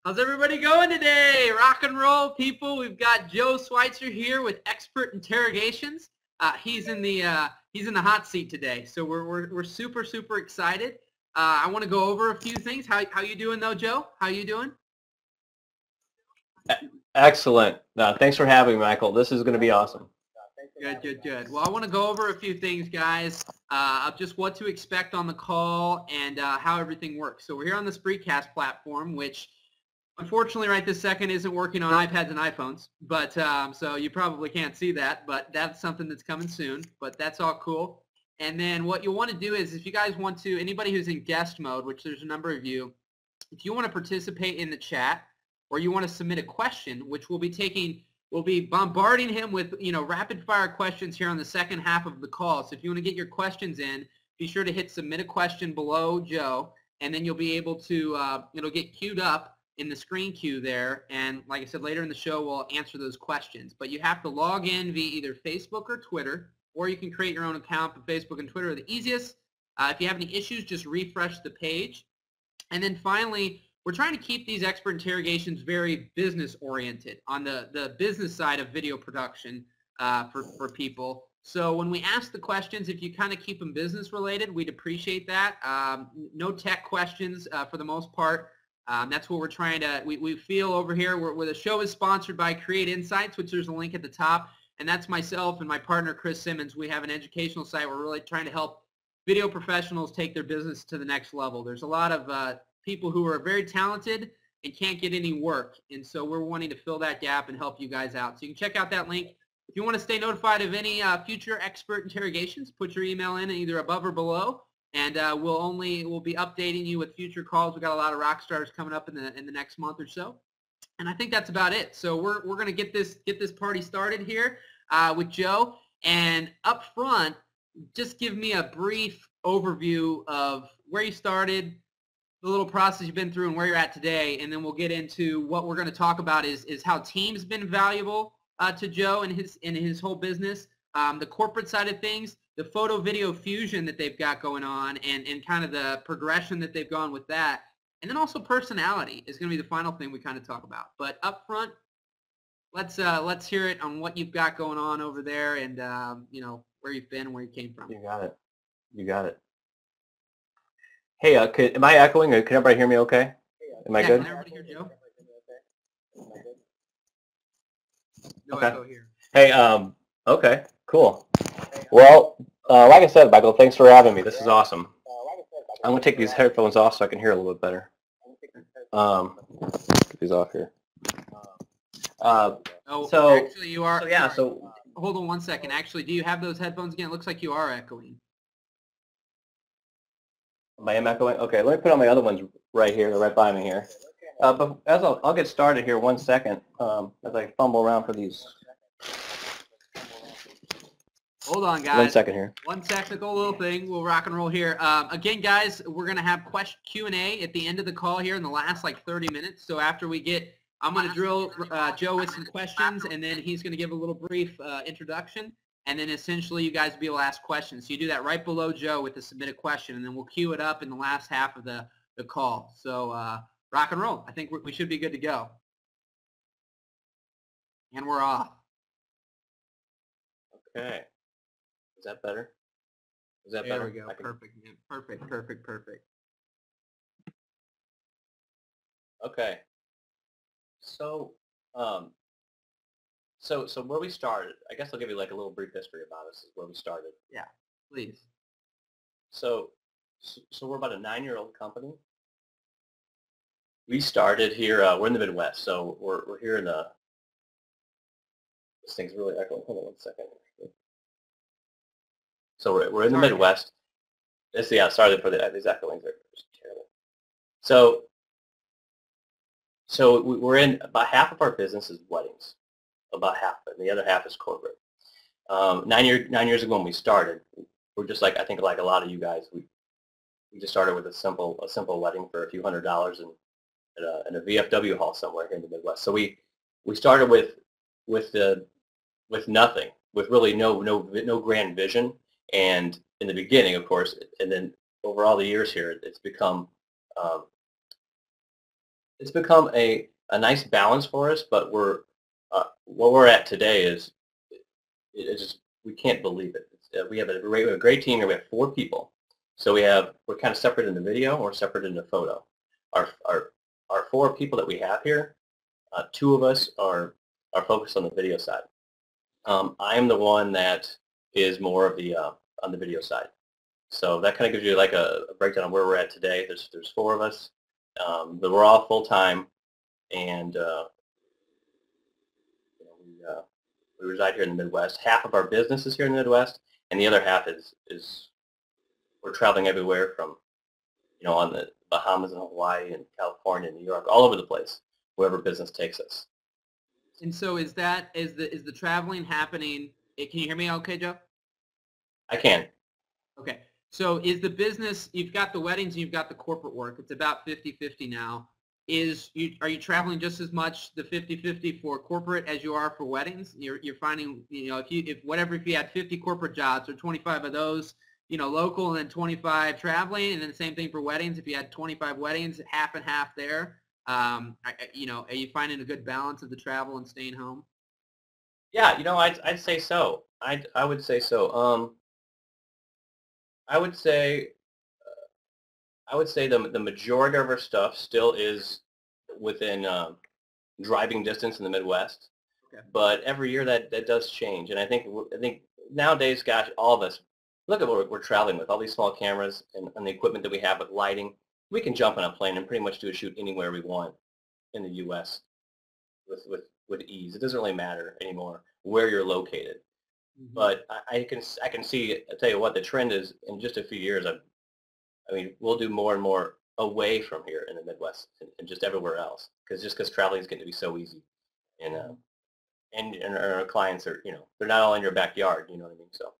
How's everybody going today? Rock and roll, people. We've got Joe Switzer here with Expert Interrogations. He's in the hot seat today, so we're super excited. I want to go over a few things. How you doing though, Joe? How you doing? Excellent. Thanks for having me, Michael. This is going to be awesome. Good. Well, I want to go over a few things, guys, of just what to expect on the call and how everything works. So we're here on the Spreecast platform, which unfortunately right this second isn't working on iPads and iPhones, but so you probably can't see that, but that's something that's coming soon, but that's all cool. And then what you'll want to do is if you guys want to, anybody who's in guest mode, which there's a number of you, if you want to participate in the chat or you want to submit a question, which we'll be bombarding him with, rapid fire questions here on the second half of the call. So if you want to get your questions in, be sure to hit submit a question below Joe, and then you'll be able to, it'll get queued up in the screen queue there. And like I said, later in the show, we'll answer those questions. But you have to log in via either Facebook or Twitter, or you can create your own account, but Facebook and Twitter are the easiest. If you have any issues, just refresh the page. And then finally, we're trying to keep these expert interrogations very business-oriented on the business side of video production for people. So when we ask the questions, if you kind of keep them business-related, we'd appreciate that. No tech questions for the most part. That's what we're trying to, we feel over here where the show is sponsored by Create Insights, which there's a link at the top. And that's myself and my partner, Chris Simmons. We have an educational site. We're really trying to help video professionals take their business to the next level. There's a lot of people who are very talented and can't get any work. And so we're wanting to fill that gap and help you guys out. So you can check out that link. If you want to stay notified of any future expert interrogations, put your email in either above or below. And we'll be updating you with future calls. We've got a lot of rock stars coming up in the next month or so. And I think that's about it. So we're going to get this party started here with Joe. And up front, just give me a brief overview of where you started, the little process you've been through, and where you're at today. And then we'll get into what we're going to talk about is how team's been valuable to Joe and his whole business, the corporate side of things, the photo video fusion that they've got going on, and kind of the progression that they've gone with that. And then also personality is going to be the final thing we kind of talk about. But up front, let's hear it on what you've got going on over there and, where you've been and where you came from. You got it. Hey, am I echoing, or can everybody hear me okay? Am I good? Can everybody hear Joe? No okay. echo here. Hey, okay, cool. Well, like I said, Michael, thanks for having me. This is awesome. I'm going to take these headphones off so I can hear a little bit better. Get these off here. Actually you are. So yeah, sorry. Hold on one second. Actually, do you have those headphones again? It looks like you are echoing. Am I echoing? Okay, let me put on my other ones right here, right by me here. But as I'll get started here 1 second as I fumble around for these. Hold on, guys. 1 second here. One technical little thing. We'll rock and roll here. Again, guys, we're going to have Q&A at the end of the call here in the last 30 minutes. So after we get, I'm going to drill Joe with some questions, and then he's going to give a little brief introduction. And then essentially you guys will be able to ask questions. So you do that right below Joe with the submit a question, and then we'll queue it up in the last half of the call. So rock and roll. I think we should be good to go. And we're off. Okay. Is that better? Is that there better? There we go. Perfect, man. Perfect. Okay. So, so where we started, I guess I'll give you a little brief history about us, is where we started. Yeah, please. So we're about a 9-year-old company. We started here, we're in the Midwest, so we're here in the, this thing's really echoing. Hold on 1 second. So we're in the Midwest. Sorry for these echoing. They're just terrible. So we're in, about half of our business is weddings, about half, and the other half is corporate. 9 years ago when we started, we're just I think like a lot of you guys, we just started with a simple wedding for a few $100s in a VFW hall somewhere here in the Midwest. So we started with nothing, with really no grand vision. And in the beginning, of course, and then over all the years here, it's become It's become a nice balance for us, but what we're at today is it's just we can't believe it. We have a great team here. We have 4 people, so we're kind of separate in the video, and we're separate in the photo. Our 4 people that we have here, 2 of us are focused on the video side. I am the one that is more of the on the video side. So that kind of gives you like a breakdown of where we're at today. There's 4 of us, but we're all full time, and you know, we reside here in the Midwest. Half of our business is here in the Midwest, and the other half is we're traveling everywhere from on the Bahamas and Hawaii and California and New York, all over the place, wherever business takes us. And so is the traveling happening? Can you hear me okay, Joe? I can. Okay. So is the business, you've got the weddings and you've got the corporate work. It's about 50-50 now. Are you traveling just as much the 50-50 for corporate as you are for weddings? You're finding, if you had 50 corporate jobs or 25 of those, local, and then 25 traveling, and then the same thing for weddings. If you had 25 weddings, half and half there. Are you finding a good balance of the travel and staying home? Yeah, I'd say so. I would say so. I would say the majority of our stuff still is within driving distance in the Midwest. Okay. But every year that does change, and I think nowadays, gosh, all of us look at what we're traveling with, all these small cameras and the equipment that we have with lighting. We can jump on a plane and pretty much do a shoot anywhere we want in the U.S. with ease. It doesn't really matter anymore where you're located. Mm-hmm. But I can see. I tell you what, the trend is in just a few years. I mean, we'll do more and more away from here in the Midwest and just everywhere else, because traveling is getting to be so easy, and our clients are they're not all in your backyard. You know what I mean? So.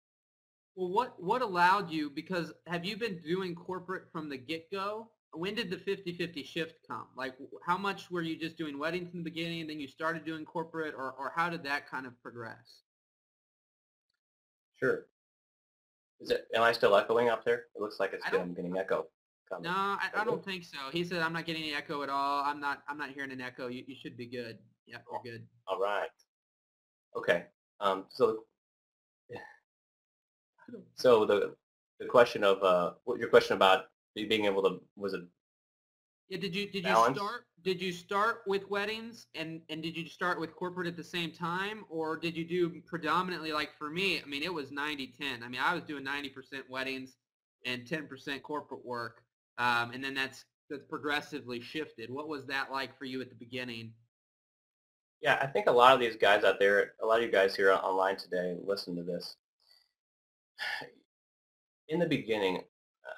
Well, what allowed you? Because have you been doing corporate from the get-go? When did the 50-50 shift come? Like, how much were you just doing weddings in the beginning, and then you started doing corporate, or how did that kind of progress? Sure. Am I still echoing up there? It looks like I'm getting echo. No, I don't think so. He said I'm not getting any echo at all. I'm not hearing an echo. You should be good. Yeah, you're good. All right. Okay. So the question of what your question about being able to was it? Yeah. Balance? Did you start with weddings and did you start with corporate at the same time, or did you do predominantly, like for me? I mean, it was 90-10. I mean, I was doing 90% weddings and 10% corporate work, and then that's progressively shifted. What was that like for you at the beginning? Yeah, I think a lot of these guys out there, a lot of you guys here online today, listen to this. In the beginning,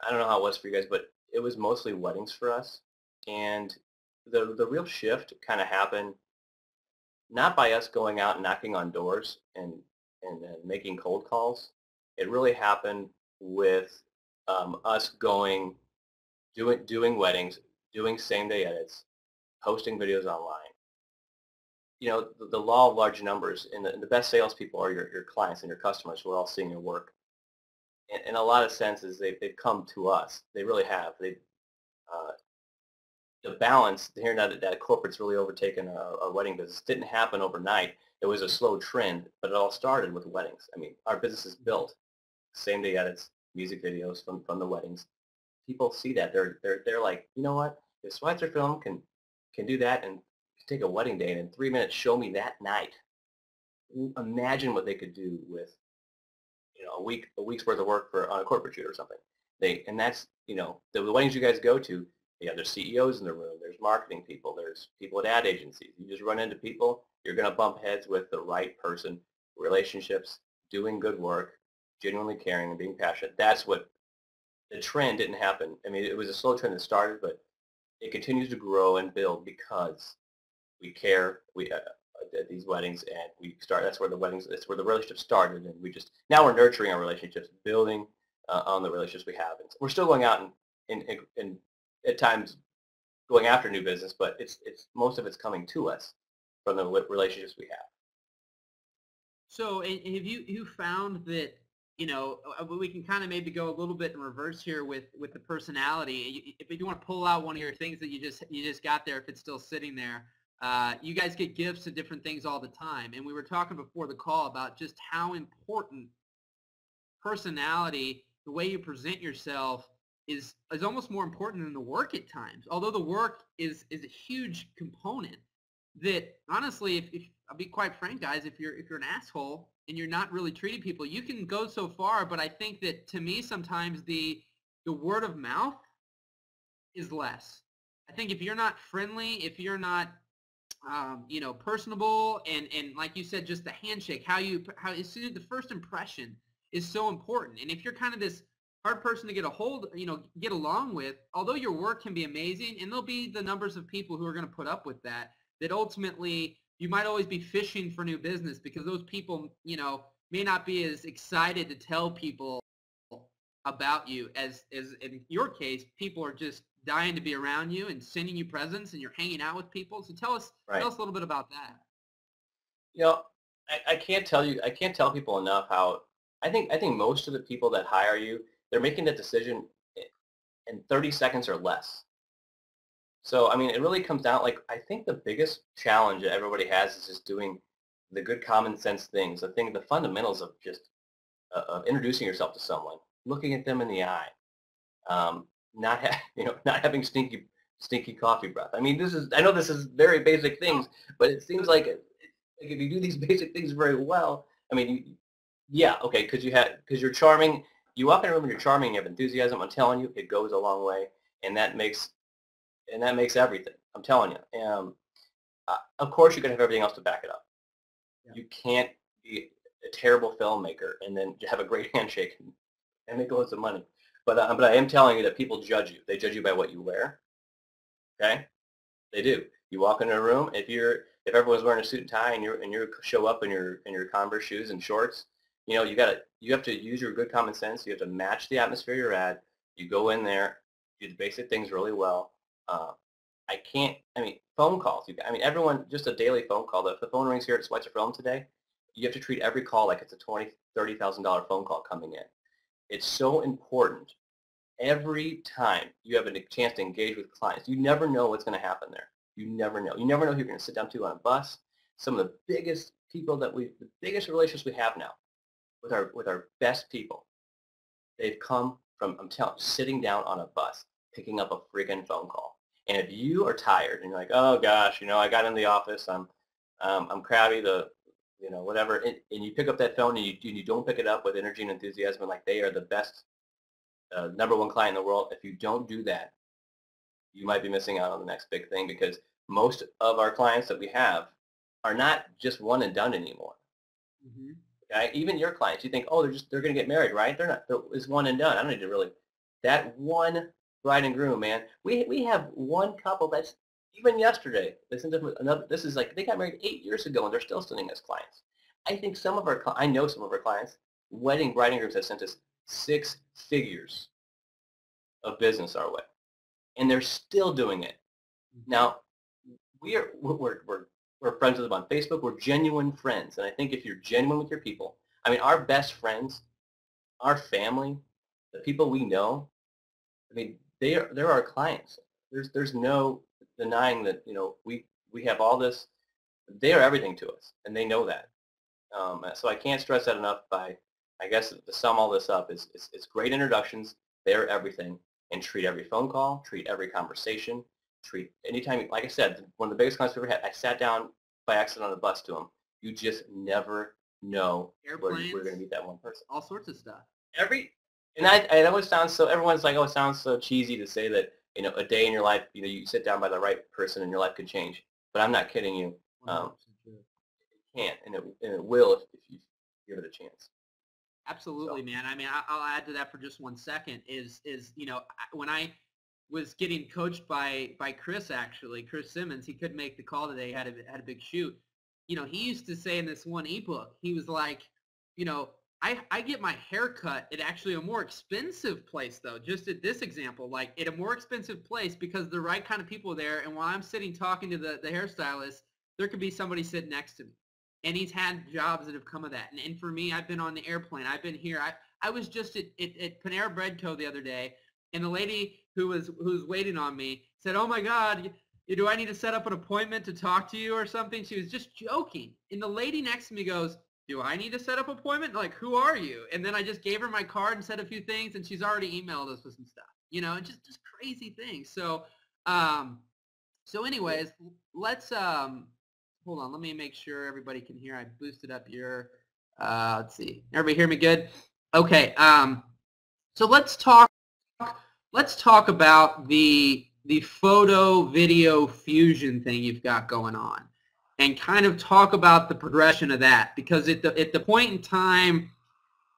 I don't know how it was for you guys, but it was mostly weddings for us. And the real shift kind of happened not by us going out and knocking on doors and making cold calls. It really happened with us doing weddings, doing same-day edits, posting videos online. The law of large numbers, and the best salespeople are your clients and your customers who are all seeing your work. In a lot of senses, they've come to us. They really have. The balance here now that corporate's really overtaken our wedding business didn't happen overnight. It was a slow trend, but it all started with weddings. I mean, our business is built same-day edits, music videos from the weddings. People see that they're like, you know what? If Switzerfilm can do that and take a wedding day and in 3 minutes show me that night, imagine what they could do with a week's worth of work on a corporate shoot or something. And that's the weddings you guys go to. There's CEOs in the room. There's marketing people. There's people at ad agencies. You just run into people. You're going to bump heads with the right person. Relationships, doing good work, genuinely caring and being passionate. That's what the trend didn't happen. I mean, it was a slow trend that started, but it continues to grow and build because we care. We at these weddings, and that's where the relationship started, and now we're nurturing our relationships, building on the relationships we have. And we're still going out and at times going after new business, but it's most of it's coming to us from the relationships we have. So, and have you found that we can kind of maybe go a little bit in reverse here with the personality. If you want to pull out one of your things that you just got there, if it's still sitting there, you guys get gifts of different things all the time. And we were talking before the call about just how important personality, the way you present yourself, is almost more important than the work at times. Although the work is a huge component. That honestly, if I'll be quite frank, guys, if you're an asshole and you're not really treating people, you can go so far. But I think that to me, sometimes the word of mouth is less. I think if you're not friendly, if you're not personable, and like you said, just the handshake, how as soon as the first impression is so important. And if you're kind of this hard person to get along with, although your work can be amazing, and there'll be the numbers of people who are going to put up with that ultimately you might always be fishing for new business, because those people, may not be as excited to tell people about you as in your case. People are just dying to be around you and sending you presents, and you're hanging out with people. So tell us a little bit about that. I can't tell people enough how I think most of the people that hire you, they're making that decision in 30 seconds or less. So, I mean, it really comes down, I think the biggest challenge that everybody has is just doing the good common sense things. I think the fundamentals of just of introducing yourself to someone, looking at them in the eye, not having stinky coffee breath. I mean, I know this is very basic things, but it seems like if you do these basic things very well, I mean, okay, because you're charming. You walk in a room and you're charming, you have enthusiasm. I'm telling you, it goes a long way, and that makes everything. I'm telling you. Of course, you can have everything else to back it up. Yeah. You can't be a terrible filmmaker and then have a great handshake and make loads of money. But I am telling you that people judge you. They judge you by what you wear. Okay, they do. You walk into a room. If everyone's wearing a suit and tie and you show up in your Converse shoes and shorts, you have to use your good common sense. You have to match the atmosphere you're at. You go in there, do the basic things really well. Phone calls. Everyone, just a daily phone call. If the phone rings here at Switzerfilm today, you have to treat every call like it's a $20,000, $30,000 phone call coming in. It's so important. Every time you have a chance to engage with clients, you never know what's going to happen there. You never know. You never know who you're going to sit down to on a bus. Some of the biggest relationships we have now with our best people, they've come from, I'm telling you, sitting down on a bus, picking up a freaking phone call. And if you are tired and you're like, oh gosh, I got in the office, I'm crabby, whatever, and you pick up that phone and you don't pick it up with energy and enthusiasm, and like they are the best, number one client in the world. If you don't do that, you might be missing out on the next big thing, because most of our clients that we have are not just one and done anymore. Mm-hmm. Okay? Even your clients, you think, oh, they're going to get married, right? They're not. It's one and done. I don't need to really. That one bride and groom, man. We have one couple that's even yesterday. This is like they got married 8 years ago and they're still sending us clients. I think I know some of our clients, wedding bride and grooms, have sent us 6 figures of business our way, and they're still doing it. Now, we're friends with them on Facebook. We're genuine friends, and I think if you're genuine with your people, our best friends, our family, the people we know, they're our clients. There's no denying that we have all this. They are everything to us, and they know that. So I can't stress that enough. I guess to sum all this up is it's great introductions. They're everything, and treat every phone call, treat every conversation, treat anytime. Like I said, one of the biggest clients we ever had, I sat down by accident on the bus to them. You just never know where you're going to meet that one person. All sorts of stuff. It always sounds so. Everyone's like, oh, it sounds so cheesy to say that a day in your life, you sit down by the right person and your life could change. But I'm not kidding you. It can, and it will if you give it a chance. Absolutely, man. I'll add to that for just 1 second. Is when I was getting coached by Chris Simmons, he couldn't make the call today. He had a big shoot. He used to say in this one ebook, he was like, I get my hair cut at actually a more expensive place, though, just at this example, like at a more expensive place, because the right kind of people are there. And while I'm sitting talking to the hairstylist, there could be somebody sitting next to me. And he's had jobs that have come of that. And for me, I've been on the airplane. I've been here. I was just at Panera Bread Co. the other day, and the lady who was waiting on me said, "Oh my God, do I need to set up an appointment to talk to you or something?" She was just joking. And the lady next to me goes, "Do I need to set up an appointment? Like, who are you?" And then I just gave her my card and said a few things, and she's already emailed us with some stuff. Just crazy things. So anyways, let's hold on. Let me make sure everybody can hear. I boosted up your. Let's see. Everybody hear me good? Okay. So let's talk. Let's talk about the photo video fusion thing you've got going on, and kind of talk about the progression of that, because at the point in time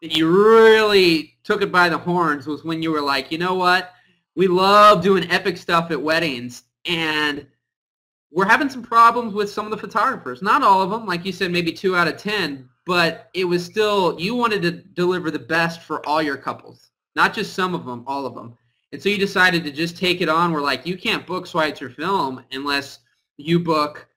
that you really took it by the horns was when you were like, you know what, we love doing epic stuff at weddings, and we're having some problems with some of the photographers. Not all of them, like you said, maybe 2 out of 10, but it was still, you wanted to deliver the best for all your couples, not just some of them, all of them. And so you decided to just take it on. We're like, you can't book Switzerfilm unless you book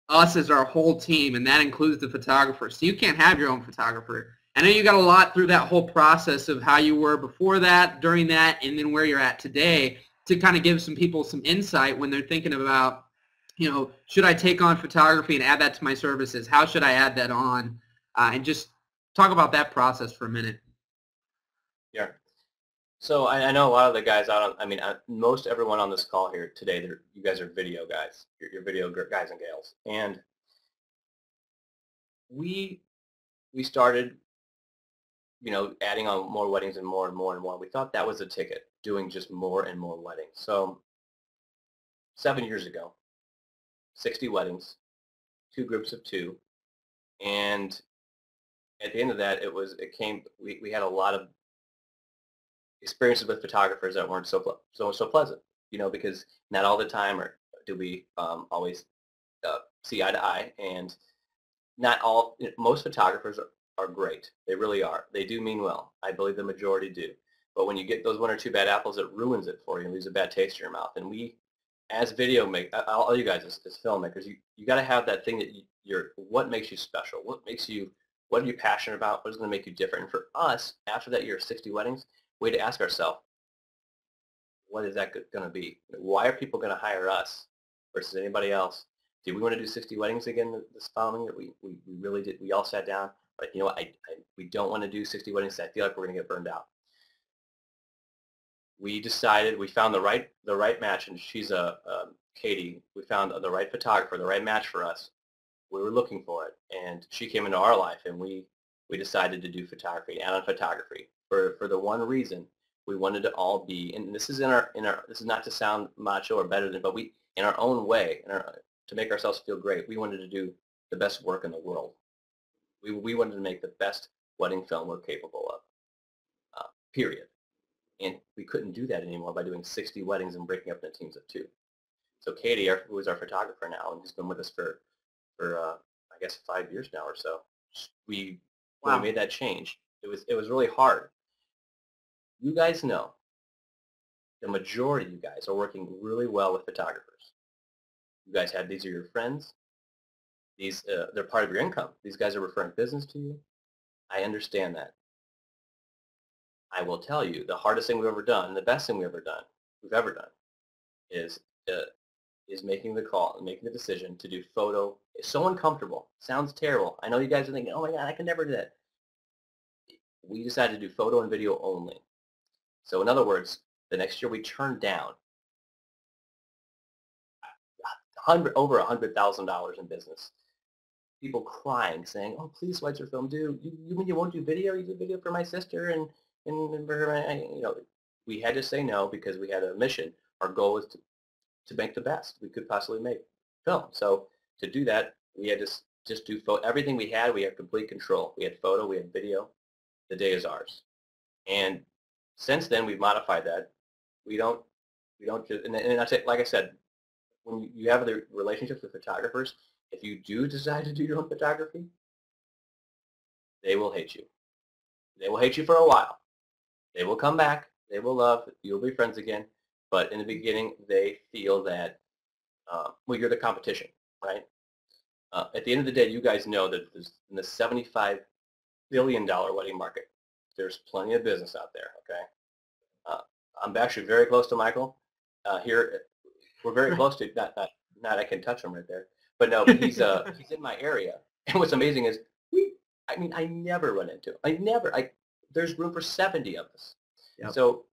us as our whole team, and that includes the photographer. So you can't have your own photographer. I know you got a lot through that whole process of how you were before that, during that, and then where you're at today, to kind of give some people some insight when they're thinking about, should I take on photography and add that to my services? How should I add that on? And just talk about that process for a minute. Yeah. So I know a lot of the guys most everyone on this call here today, you guys are video guys. You're video guys and gals. And we started, adding on more weddings and more and more and more. We thought that was a ticket, doing just more and more weddings. So 7 years ago, 60 weddings, 2 groups of 2, and at the end of that, we had a lot of experiences with photographers that weren't so pleasant, because not all the time do we always see eye to eye, and most photographers are great. They really are. They do mean well. I believe the majority do. But when you get those 1 or 2 bad apples, it ruins it for you and leaves a bad taste in your mouth. And we, as video make, all you guys as filmmakers, you got to have that thing that what makes you special? What are you passionate about? What is going to make you different? And for us, after that year of 60 weddings, we had to ask ourselves, what is that going to be? Why are people going to hire us versus anybody else? Do we want to do 60 weddings again this following year? We really did. We all sat down, but you know what? We don't want to do 60 weddings. I feel like we're going to get burned out. We decided, we found the right match, and she's Katie. We found the right photographer, the right match for us. We were looking for it, and she came into our life, and we decided to do photography, add on photography, for the one reason we wanted to all be, and this is this is not to sound macho or better than, but we, in our own way, to make ourselves feel great, we wanted to do the best work in the world. We wanted to make the best wedding film we're capable of, period. And we couldn't do that anymore by doing 60 weddings and breaking up into teams of 2. So Katie, who is our photographer now, and who's been with us for I guess 5 years now or so, when we made that change, it was really hard. You guys know the majority of you guys are working really well with photographers. You guys these are your friends. They're part of your income. These guys are referring business to you. I understand that. I will tell you, the hardest thing we've ever done, the best thing we've ever done, is making the call and making the decision to do photo. It's so uncomfortable. Sounds terrible. I know you guys are thinking, oh my God, I can never do that. We decided to do photo and video only. So in other words, the next year we turned down over $100,000 in business. People crying, saying, "Oh, please, Switzerfilm, you mean you won't do video? You do video for my sister and for her." We had to say no because we had a mission. Our goal was to make the best we could possibly make film. So to do that, we had to just do everything we had. We had complete control. We had photo, we had video. The day is ours. And since then, we've modified that. We don't just, and I say, like I said, when you have the relationships with photographers, if you do decide to do your own photography, they will hate you. They will hate you for a while. They will come back. They will love. You'll be friends again. But in the beginning, they feel that, you're the competition, right? At the end of the day, you guys know that in the $75 billion wedding market, there's plenty of business out there, okay? I'm actually very close to Michael. Here, we're very close to, not I can touch him right there, but no, he's in my area. And what's amazing is, I never run into him. There's room for 70 of us. Yep. So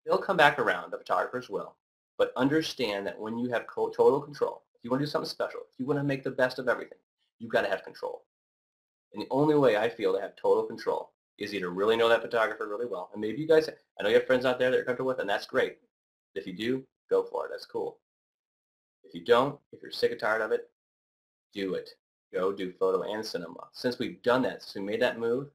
they'll come back around, the photographers will, but understand that when you have total control, if you want to do something special, if you want to make the best of everything, you've got to have control. And the only way I feel to have total control is either really know that photographer really well, and maybe you guys, I know you have friends out there that you're comfortable with, and that's great. If you do, go for it. That's cool. If you don't, if you're sick and tired of it, do it. Go do photo and cinema. Since we've done that, since we made that move,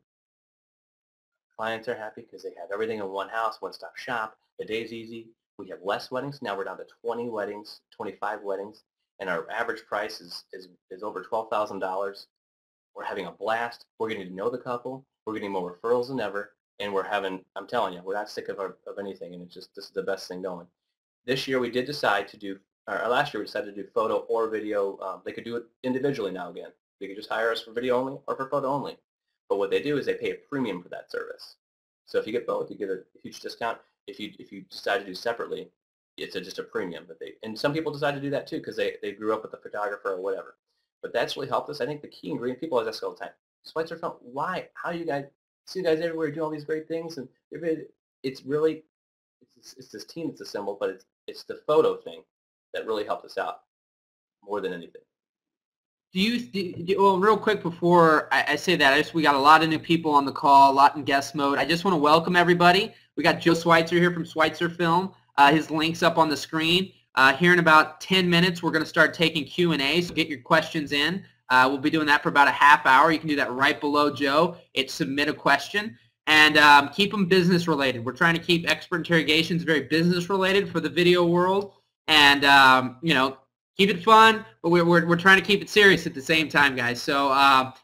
clients are happy because they have everything in one house, one-stop shop. The day's easy. We have less weddings. Now we're down to 20 weddings, 25 weddings, and our average price is over $12,000. We're having a blast. We're getting to know the couple. We're getting more referrals than ever, and we're having, I'm telling you, we're not sick of anything, and it's just, this is the best thing going. This year we did decide to do, or last year we decided to do photo or video. They could do it individually now again. They could just hire us for video only or for photo only. But what they do is they pay a premium for that service. So if you get both, you get a huge discount. If you decide to do separately, it's just a premium. And some people decide to do that too because they grew up with a photographer or whatever. But that's really helped us. I think the key ingredient, people always ask all the time, Switzerfilm, why? How do you guys, see you guys everywhere do all these great things? And it's really, it's this team that's assembled, but it's the photo thing that really helped us out more than anything. Well, real quick before I say that, we got a lot of new people on the call, a lot in guest mode. I just want to welcome everybody. We got Joe Switzer here from Switzerfilm. His link's up on the screen. Here in about 10 minutes, we're going to start taking Q&A, so get your questions in. We'll be doing that for about a half hour. You can do that right below Joe. It's submit a question. And keep them business related. We're trying to keep expert interrogations very business related for the video world. And, you know, keep it fun, but we're trying to keep it serious at the same time, guys. So,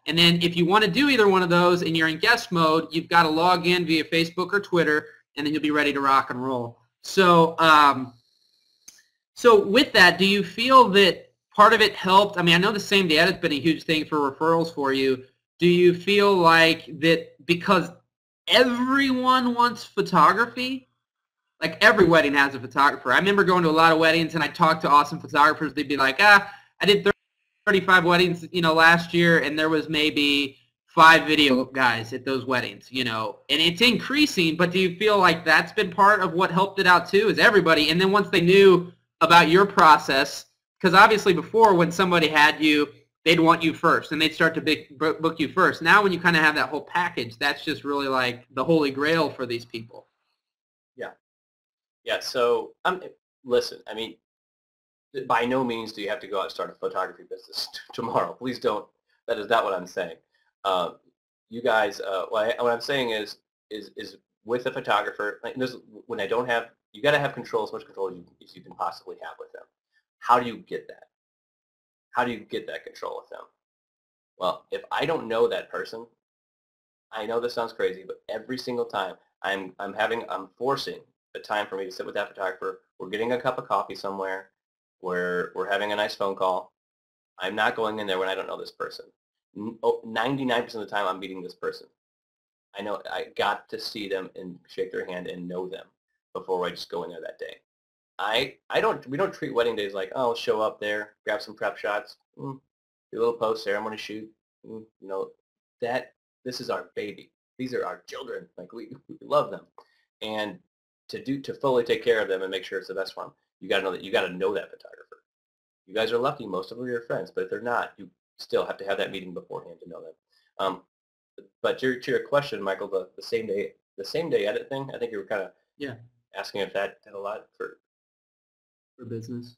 and then if you want to do either one of those and you're in guest mode, you've got to log in via Facebook or Twitter, and then you'll be ready to rock and roll. So, so with that, do you feel that part of it helped? I mean, I know the same day edit's been a huge thing for referrals for you. Do you feel like that because everyone wants photography? Like every wedding has a photographer. I remember going to a lot of weddings and I talked to awesome photographers. They'd be like, I did 35 weddings, you know, last year, and there was maybe 5 video guys at those weddings, you know, and it's increasing. But do you feel like that's been part of what helped it out too? Is everybody? And then once they knew about your process, because obviously before when somebody had you, they'd want you first and they'd start to book you first. Now when you kind of have that whole package, that's just really like the holy grail for these people. Yeah. Yeah, so listen, I mean, by no means do you have to go out and start a photography business tomorrow. Please don't. That is not what I'm saying. You guys, what I'm saying is with a photographer, like when I don't have, you got to have control, as much control as you can possibly have with them. How do you get that? How do you get that control with them? Well, if I don't know that person, I know this sounds crazy, but every single time I'm forcing the time for me to sit with that photographer. We're getting a cup of coffee somewhere. We're having a nice phone call. I'm not going in there when I don't know this person. 99% of the time I'm meeting this person. I know I got to see them and shake their hand and know them before I just go in there that day. We don't treat wedding days like, oh, I'll show up there, grab some prep shots, do a little post ceremony shoot. You know, this is our baby. These are our children. Like we love them. And to fully take care of them and make sure it's the best for them, you got to know that photographer. You guys are lucky; most of them are your friends. But if they're not, you still have to have that meeting beforehand to know them. But to your question, Michael, the same day edit thing, I think you were kind of asking if that did a lot for business.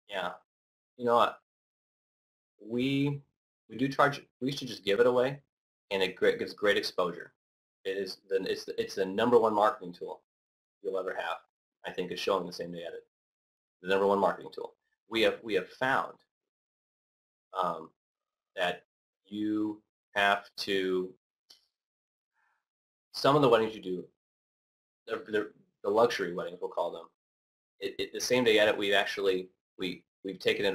Yeah, you know what? We do charge. We should just give it away, and it gives great exposure. It's the #1 marketing tool you'll ever have. I think is showing the same day edit. The #1 marketing tool. We have found that you have to, some of the weddings you do, the luxury weddings we'll call them. The same day edit we've taken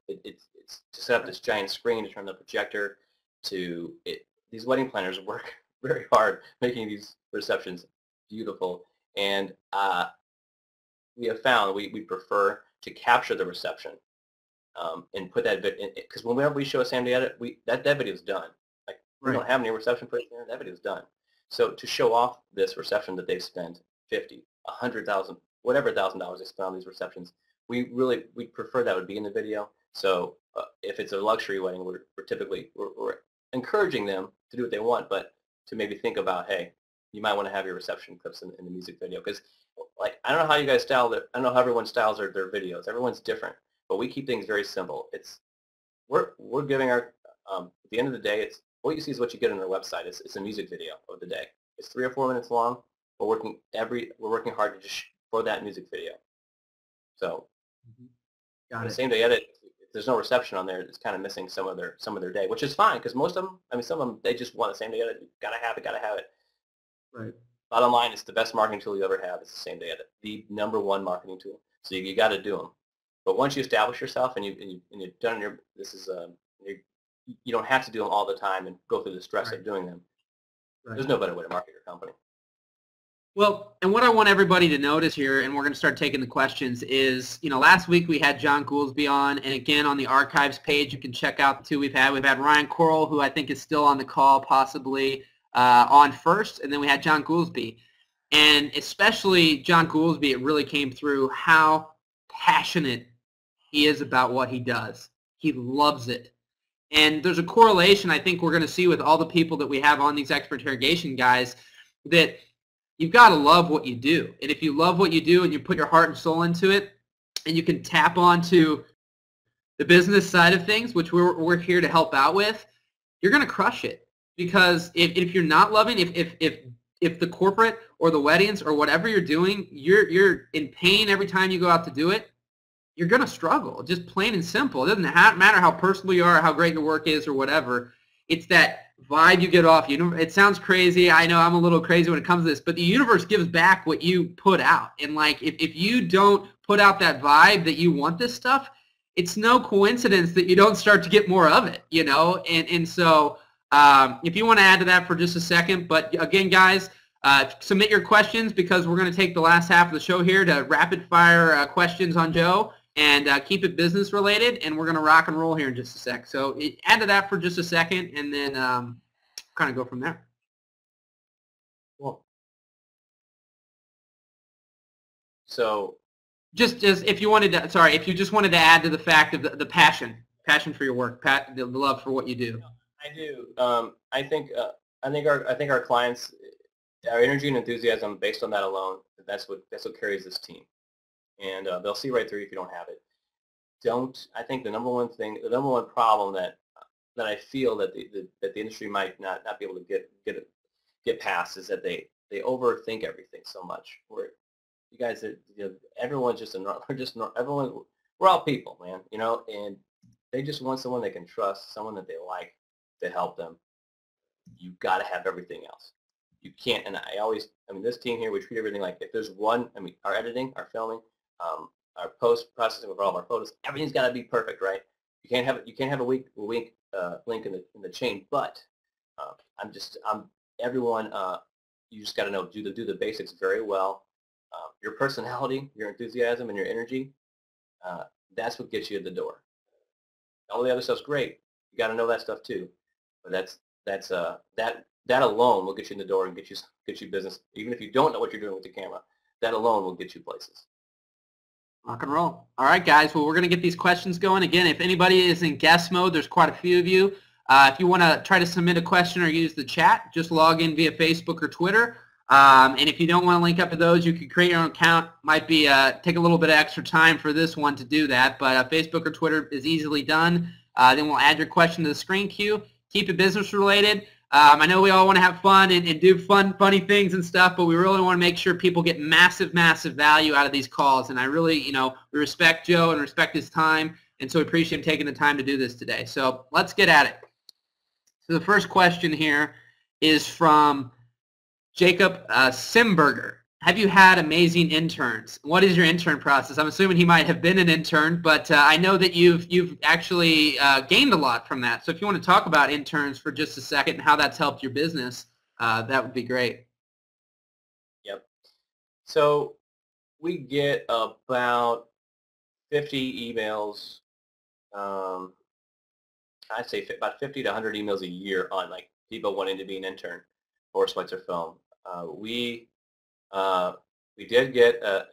it's to set up this giant screen to turn the projector to it. These wedding planners work very hard making these receptions beautiful. And we have found we prefer to capture the reception and put that bit in, because whenever we show a same day edit, that video is done. Like we don't have any reception footage there, that video is done. So to show off this reception that they've spent 50, 100,000, whatever $1,000 they spent on these receptions, we prefer that would be in the video. So if it's a luxury wedding, we're encouraging them to do what they want, but to maybe think about, hey, you might want to have your reception clips in the music video, because like I don't know how you guys style it. I don't know how everyone styles their videos. Everyone's different, but we keep things very simple. We're giving our at the end of the day, it's what you see is what you get on our website. It's a music video of the day. It's 3 or 4 minutes long. We're working hard to just for that music video. So Got it. The same day edit, if there's no reception on there, it's kind of missing some of their day, which is fine because most of them, I mean, some of them they just want the same day edit. Gotta have it. Right. Bottom line, it's the best marketing tool you ever have. It's the same day edit, the #1 marketing tool. So you got to do them. But once you establish yourself and you've done you don't have to do them all the time and go through the stress of doing them. Right. There's no better way to market your company. Well, and what I want everybody to notice here, and we're going to start taking the questions, is, last week we had John Gouldsby on, and again on the archives page you can check out the two we've had. We've had Ryan Coral, who I think is still on the call, possibly on first, and then we had John Gouldsby. And especially John Gouldsby, it really came through how passionate he is about what he does. He loves it. And there's a correlation I think we're going to see with all the people that we have on these expert interrogation guys, that you've got to love what you do. And if you love what you do and you put your heart and soul into it, and you can tap onto the business side of things, which we're here to help out with, you're going to crush it. Because if you're not loving, if the corporate or the weddings or whatever you're doing, you're in pain every time you go out to do it, you're going to struggle, just plain and simple. It doesn't matter how personal you are, or how great your work is or whatever. It's that vibe you get off. It sounds crazy. I know I'm a little crazy when it comes to this, but the universe gives back what you put out. And like if you don't put out that vibe that you want this stuff, it's no coincidence that you don't start to get more of it, And so if you want to add to that for just a second, but again, guys, submit your questions because we're going to take the last half of the show here to rapid fire questions on Joe. And keep it business related, and we're going to rock and roll here in just a sec. So add to that for just a second, and then kind of go from there. Cool. So just if you wanted to, sorry, if you just wanted to add to the fact of the passion for your work, the love for what you do. I do. I think our clients, our energy and enthusiasm, based on that alone, that's what carries this team. And they'll see right through you if you don't have it. I think the number one problem that I feel that the industry might not be able to get past is that they overthink everything so much. Where you guys, everyone's just we're all people, man, and they just want someone they can trust, someone that they like to help them. You got to have everything else. You can't, and this team here, we treat everything like if there's one, our editing, our filming, our post-processing with all of our photos, everything's got to be perfect, right? You can't have a weak link in the chain, but everyone. You just got to know do the basics very well. Your personality, your enthusiasm, and your energy. That's what gets you in the door. All the other stuff's great. You got to know that stuff too. But that alone will get you in the door and get you business. Even if you don't know what you're doing with the camera, that alone will get you places. Rock and roll. All right, guys. Well, we're going to get these questions going. Again, if anybody is in guest mode, there's quite a few of you. If you want to try to submit a question or use the chat, just log in via Facebook or Twitter. And if you don't want to link up to those, you can create your own account. Might be take a little bit of extra time for this one to do that, but Facebook or Twitter is easily done. Then we'll add your question to the screen queue. Keep it business related. I know we all want to have fun and do funny things and stuff, but we really want to make sure people get massive value out of these calls. And I really, we respect Joe and respect his time, and so we appreciate him taking the time to do this today. So let's get at it. So the first question here is from Jacob Simberger. Have you had amazing interns? What is your intern process? I'm assuming he might have been an intern, but I know that you've actually gained a lot from that. So if you want to talk about interns for just a second and how that's helped your business, that would be great. Yep. So we get about 50 emails. I'd say about 50 to 100 emails a year on like people wanting to be an intern for Switzerfilm. Uh, we did get a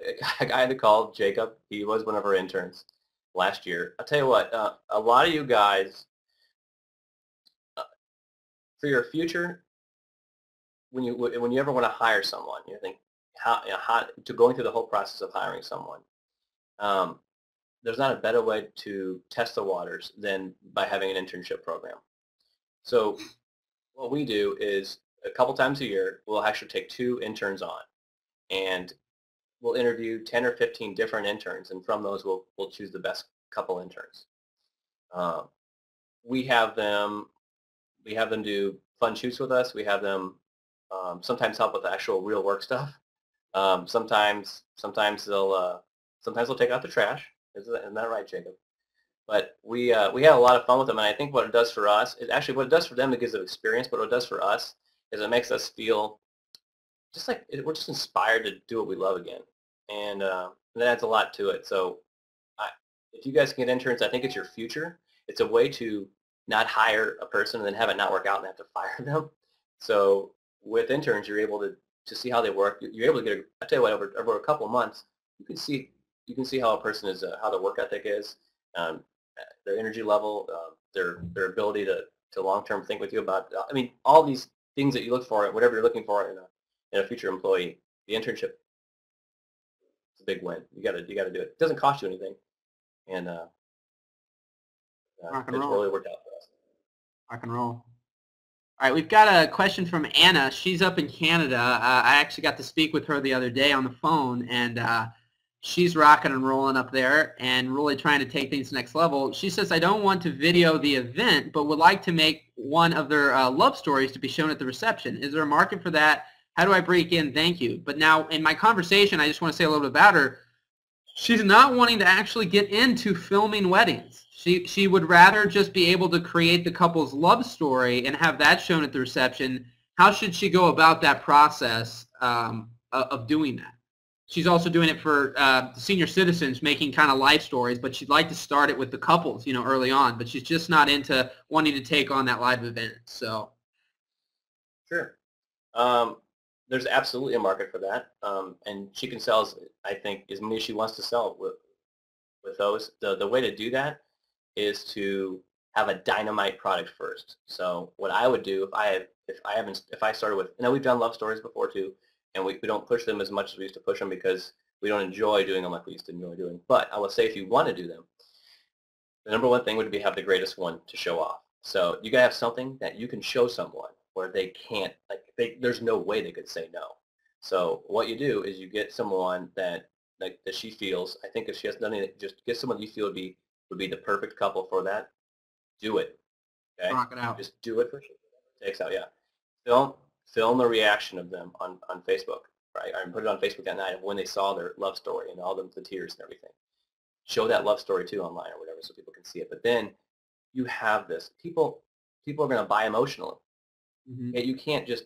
guy that called, Jacob. He was one of our interns last year. I'll tell you what, a lot of you guys, for your future, when you ever want to hire someone, you think how to going through the whole process of hiring someone. Um, there's not a better way to test the waters than by having an internship program. So what we do is a couple times a year, we'll actually take 2 interns on, and we'll interview 10 or 15 different interns, and from those we'll choose the best couple interns. Uh, we have them do fun shoots with us. We have them sometimes help with the actual real work stuff. Sometimes they'll take out the trash. Isn't that right, Jacob? But we had a lot of fun with them, and I think what it does for us is actually what it does for them. It gives them experience, but what it does for us is it makes us feel just like we're just inspired to do what we love again, and that adds a lot to it. So if you guys can get interns, I think it's your future. It's a way to not hire a person and then have it not work out and have to fire them. So with interns, you're able to see how they work. You're able to get. I tell you what, over a couple of months, you can see how a person is, how their work ethic is, their energy level, their ability to long-term think with you about. I mean, all these things that you look for, whatever you're looking for in a future employee. The internship is a big win. You got to do it. It doesn't cost you anything, and Rock and it's roll. really worked out for us. Rock and roll. All right, we've got a question from Anna. She's up in Canada. I actually got to speak with her the other day on the phone, and she's rocking and rolling up there and really trying to take things next level. She says, I don't want to video the event, but would like to make one of their love stories to be shown at the reception. Is there a market for that? How do I break in? Thank you. But now in my conversation, I just want to say a little bit about her. She's not wanting to actually get into filming weddings. She would rather just be able to create the couple's love story and have that shown at the reception. How should she go about that process of doing that? She's also doing it for senior citizens, making kind of life stories, but she'd like to start it with the couples, early on. But she's just not into wanting to take on that live event. So, sure. There's absolutely a market for that, and she can sell, I think, as many as she wants to sell with those. The way to do that is to have a dynamite product first. So what I would do if I started with, we've done love stories before too, and we don't push them as much as we used to push them because we don't enjoy doing them like we used to enjoy doing. But I will say, if you want to do them, the number one thing would be have the greatest one to show off. So you gotta have something that you can show someone where they can't, there's no way they could say no. So what you do is you get someone that she feels, I think if she has done it, just get someone you feel would be the perfect couple for that. Do it. Okay? rock it out. Just do it for sure. It takes out, yeah. Film the reaction of them on Facebook, right? I put it on Facebook that night of when they saw their love story and all the tears and everything. Show that love story too online or whatever so people can see it. But then you have this. People are going to buy emotionally. Mm-hmm. You can't just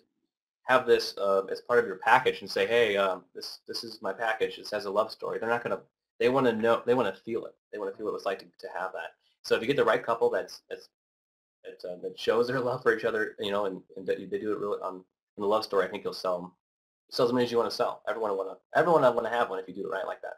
have this as part of your package and say, hey, this is my package. This has a love story. They're not going to. They want to know. They want to feel it. They want to feel what it's like to have that. So if you get the right couple that shows their love for each other, and they do it really on the love story, I think you'll sell as many as you want to sell. Everyone I want to have one if you do it right like that.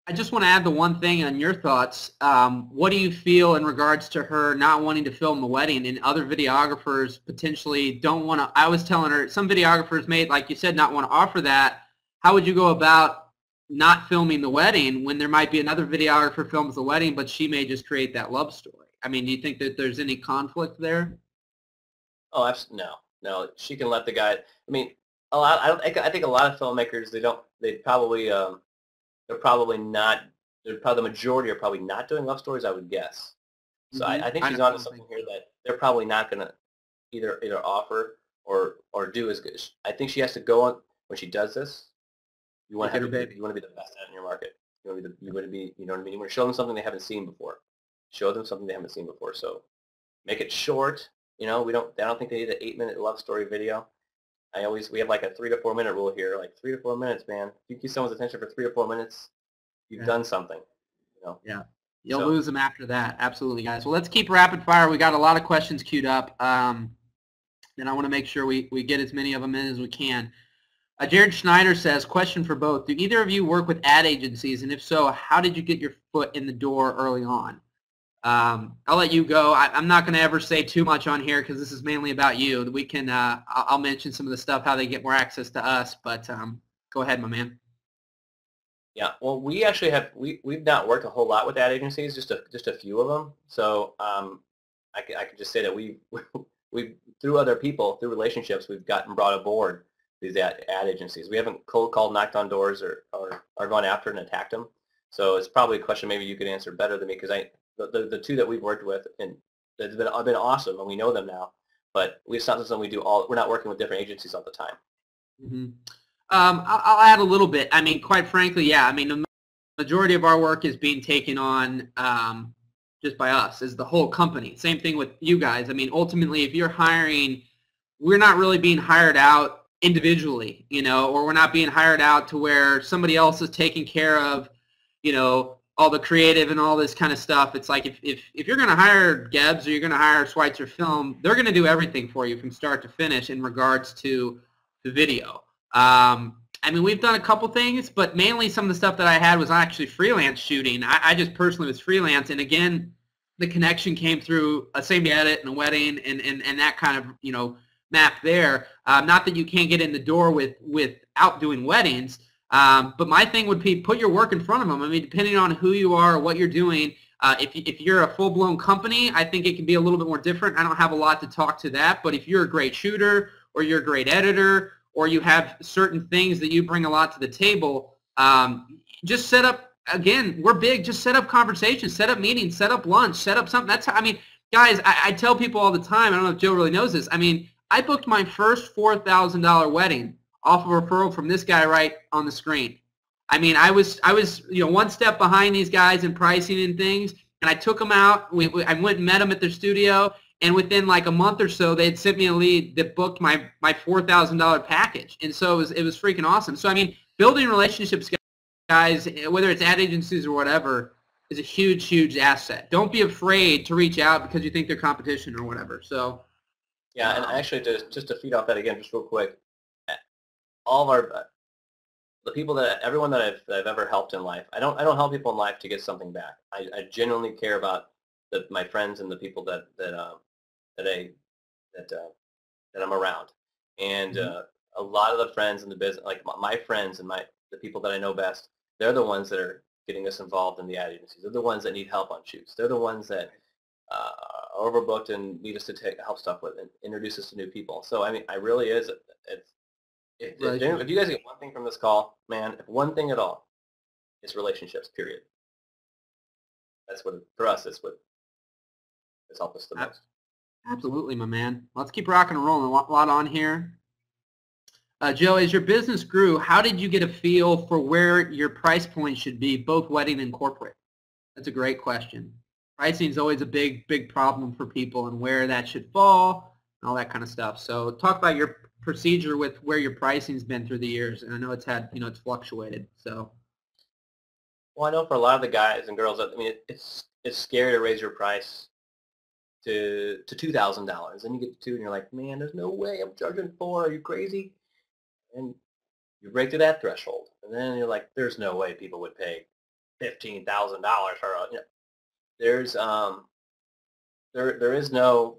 I just want to add the one thing on your thoughts. What do you feel in regards to her not wanting to film the wedding and other videographers potentially don't want to? I was telling her some videographers may, like you said, not want to offer that. How would you go about not filming the wedding when there might be another videographer films the wedding, but she may just create that love story? I mean, do you think that there's any conflict there? Oh, absolutely. No. She can let the guy. I mean, I think a lot of filmmakers they're probably not. The majority are probably not doing love stories, I would guess. So I think she's onto something here that they're probably not going to either offer or do as good. I think she has to go on when she does this. You want to be the best at it in your market. You want to be you know what I mean. You want to show them something they haven't seen before. Show them something they haven't seen before. So make it short. I don't think they need an 8-minute love story video. we have like a 3 to 4 minute rule here. Like 3 to 4 minutes, man. If you keep someone's attention for 3 to 4 minutes, you've done something. You know. Yeah. You'll lose them after that. Absolutely, guys. Well, let's keep rapid fire. We got a lot of questions queued up, and I want to make sure we get as many of them in as we can. Jared Schneider says, question for both. Do either of you work with ad agencies? And if so, how did you get your foot in the door early on? I'll let you go. I'm not going to ever say too much on here because this is mainly about you. We can. I'll mention some of the stuff, how they get more access to us, but go ahead, my man. Yeah, well, we actually we've not worked a whole lot with ad agencies, just a few of them. So I can just say that we through other people, through relationships, we've gotten brought aboard these ad agencies. We haven't cold called, knocked on doors, or gone after and attacked them. So it's probably a question maybe you could answer better than me, because the two that we've worked with and have been awesome, and we know them now. But it's not something we do all. We're not working with different agencies all the time. Mm-hmm. I'll add a little bit. I mean, quite frankly, yeah. I mean, the majority of our work is being taken on just by us as the whole company. Same thing with you guys. I mean, ultimately, if you're hiring, we're not really being hired out individually, you know, or we're not being hired out to where somebody else is taking care of, you know, all the creative and all this kind of stuff. It's like if you're going to hire Gebs or you're going to hire Switzerfilm, they're going to do everything for you from start to finish in regards to the video. I mean, we've done a couple things, but mainly some of the stuff that I had was actually freelance shooting. I just personally was freelance, and again, the connection came through a same-day edit and a wedding and that kind of, you know, map there. Not that you can't get in the door without doing weddings, but my thing would be put your work in front of them. I mean, depending on who you are or what you're doing, if you're a full-blown company, I think it can be a little bit more different. I don't have a lot to talk to that, but if you're a great shooter or you're a great editor or you have certain things that you bring a lot to the table, just set up, again, we're big, just set up conversations, set up meetings, set up lunch, set up something. That's how, I mean, guys, I tell people all the time, I don't know if Joe really knows this, I mean, I booked my first $4,000 wedding off of a referral from this guy right on the screen. I mean, I was you know, one step behind these guys in pricing and things, and I took them out. I went and met them at their studio, and within like a month or so, they had sent me a lead that booked my $4,000 package, and so it was freaking awesome. So I mean, building relationships, guys, whether it's ad agencies or whatever, is a huge asset. Don't be afraid to reach out because you think they're competition or whatever. So yeah, and actually, just to feed off that again, just real quick, all of our everyone that I've ever helped in life, I don't help people in life to get something back. I genuinely care about my friends and the people that I'm around, and a lot of the friends in the business, like my friends and the people that I know best, they're the ones that are getting us involved in the ad agencies. They're the ones that need help on shoots. They're the ones that are overbooked and need us to help stuff with and introduce us to new people. So I mean, I really is. If you guys get one thing from this call, man, if one thing at all, it's relationships. Period. That's what for us. That's what has helped us the most. Absolutely, my man. Let's keep rocking and rolling. A lot on here. Joe, as your business grew, how did you get a feel for where your price point should be, both wedding and corporate? That's a great question. Pricing is always a big problem for people and where that should fall and all that kind of stuff. So talk about your procedure with where your pricing's been through the years. And I know it's had, you know, it's fluctuated. So. Well, I know for a lot of the guys and girls, I mean, it's scary to raise your price to $2,000, and you get to $2,000 and you're like, man, there's no way I'm charging $4,000. Are you crazy? And you break to that threshold, and then you're like, there's no way people would pay $15,000 for a, you know, there's no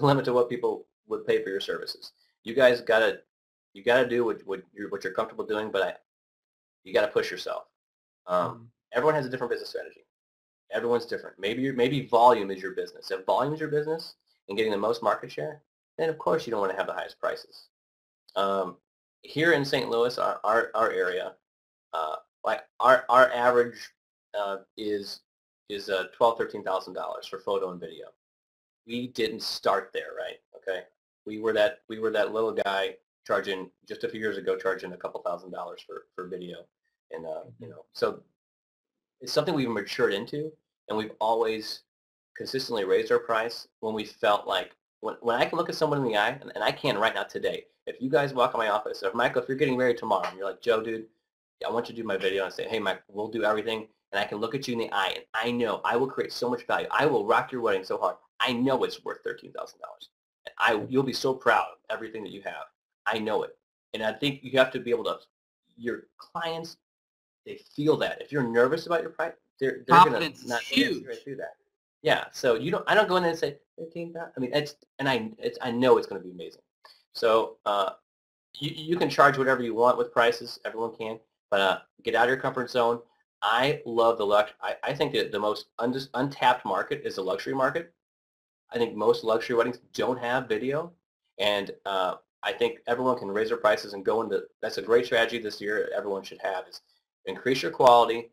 limit to what people would pay for your services. You guys gotta do what you're comfortable doing, but you gotta push yourself. Everyone has a different business strategy. Everyone's different. Maybe volume is your business. If volume is your business and getting the most market share, then of course you don't want to have the highest prices. Here in St. Louis, our area, like our average is $12,000-$13,000 for photo and video. We didn't start there, right? Okay, we were that little guy charging just a few years ago, charging a couple $1,000s for video, and you know, so it's something we've matured into, and we've always consistently raised our price when we felt like when I can look at someone in the eye, and I can right now today. If you guys walk in my office, or Michael, if you're getting married tomorrow, and you're like, Joe, dude, I want you to do my video, and I say, hey, Mike, we'll do everything, and I can look at you in the eye, and I know I will create so much value. I will rock your wedding so hard. I know it's worth $13,000. And you'll be so proud of everything that you have. I know it. And I think you have to be able to, your clients, they feel that. If you're nervous about your price, they're going to not huge. right through that. Yeah. So I don't go in there and say 13,000. I mean, I know it's going to be amazing. So you can charge whatever you want with prices. Everyone can, but get out of your comfort zone. I love the luxury. I think that the most untapped market is the luxury market. I think most luxury weddings don't have video, and I think everyone can raise their prices and go into. That's a great strategy this year. Everyone should have is increase your quality,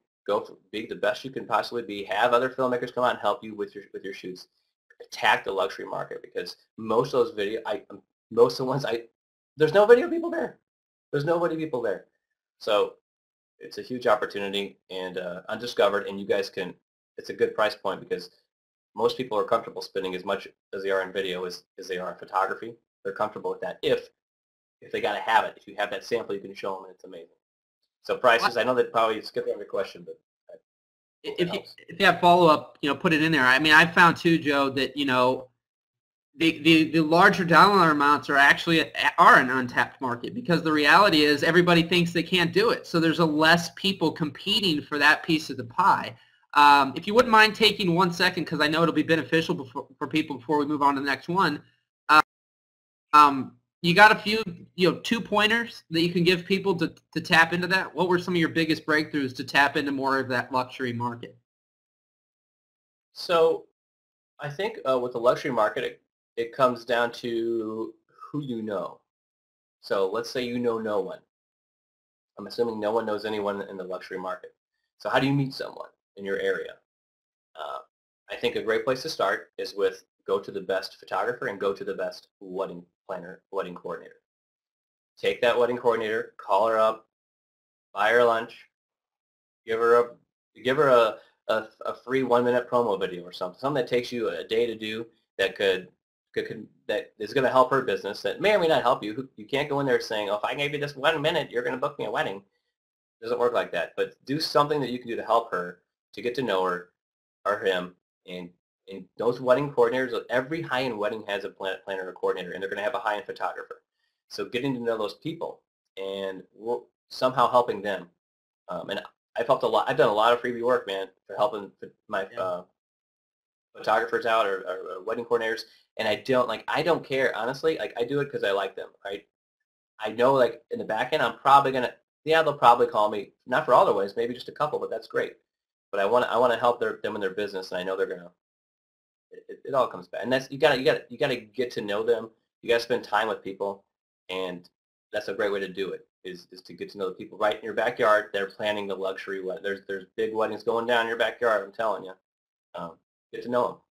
be the best you can possibly be. Have other filmmakers come out and help you with your shoots. Attack the luxury market because most of those most of the ones there's no video people there. There's nobody people there. So it's a huge opportunity and undiscovered, and you guys can. It's a good price point because most people are comfortable spending as much as they are in video as they are in photography. They're comfortable with that if they got to have it. If you have that sample, you can show them, and it's amazing. So prices, I know that probably skipped over your question, but if you have follow-up, put it in there. I mean, I found too, Joe, that, the larger dollar amounts are an untapped market because the reality is everybody thinks they can't do it. So there's less people competing for that piece of the pie. If you wouldn't mind taking 1 second, because I know it'll be beneficial for people before we move on to the next one. You got a few, 2 pointers that you can give people to tap into that? What were some of your biggest breakthroughs to tap into more of that luxury market? So I think with the luxury market, it comes down to who you know. So let's say you know no one. I'm assuming no one knows anyone in the luxury market. So how do you meet someone in your area? I think a great place to start is with go to the best photographer and go to the best wedding planner, wedding coordinator. Take that wedding coordinator, call her up, buy her lunch, give her a free 1-minute promo video or something that takes you a day to do that that is going to help her business that may or may not help you. You can't go in there saying, oh, if I gave you this 1 minute, you're going to book me a wedding. It doesn't work like that. But do something that you can do to help her, to get to know her or him. And those wedding coordinators, every high-end wedding has a planner or coordinator, and they're going to have a high-end photographer. So getting to know those people and somehow helping them. And I've helped a lot. I've done a lot of freebie work, man, for helping my photographers out or wedding coordinators. And I don't care, honestly. Like, I do it because I like them, right? I know, like, in the back end, I'm probably going to, they'll probably call me, not for all their weddings, maybe just a couple, but that's great. But I want to help them in their business, and I know they're going to. It all comes back, and that's you got to get to know them. You got to spend time with people, and that's a great way to do it. Is to get to know the people right in your backyard. They're planning the luxury wedding. There's big weddings going down in your backyard. I'm telling you, get to know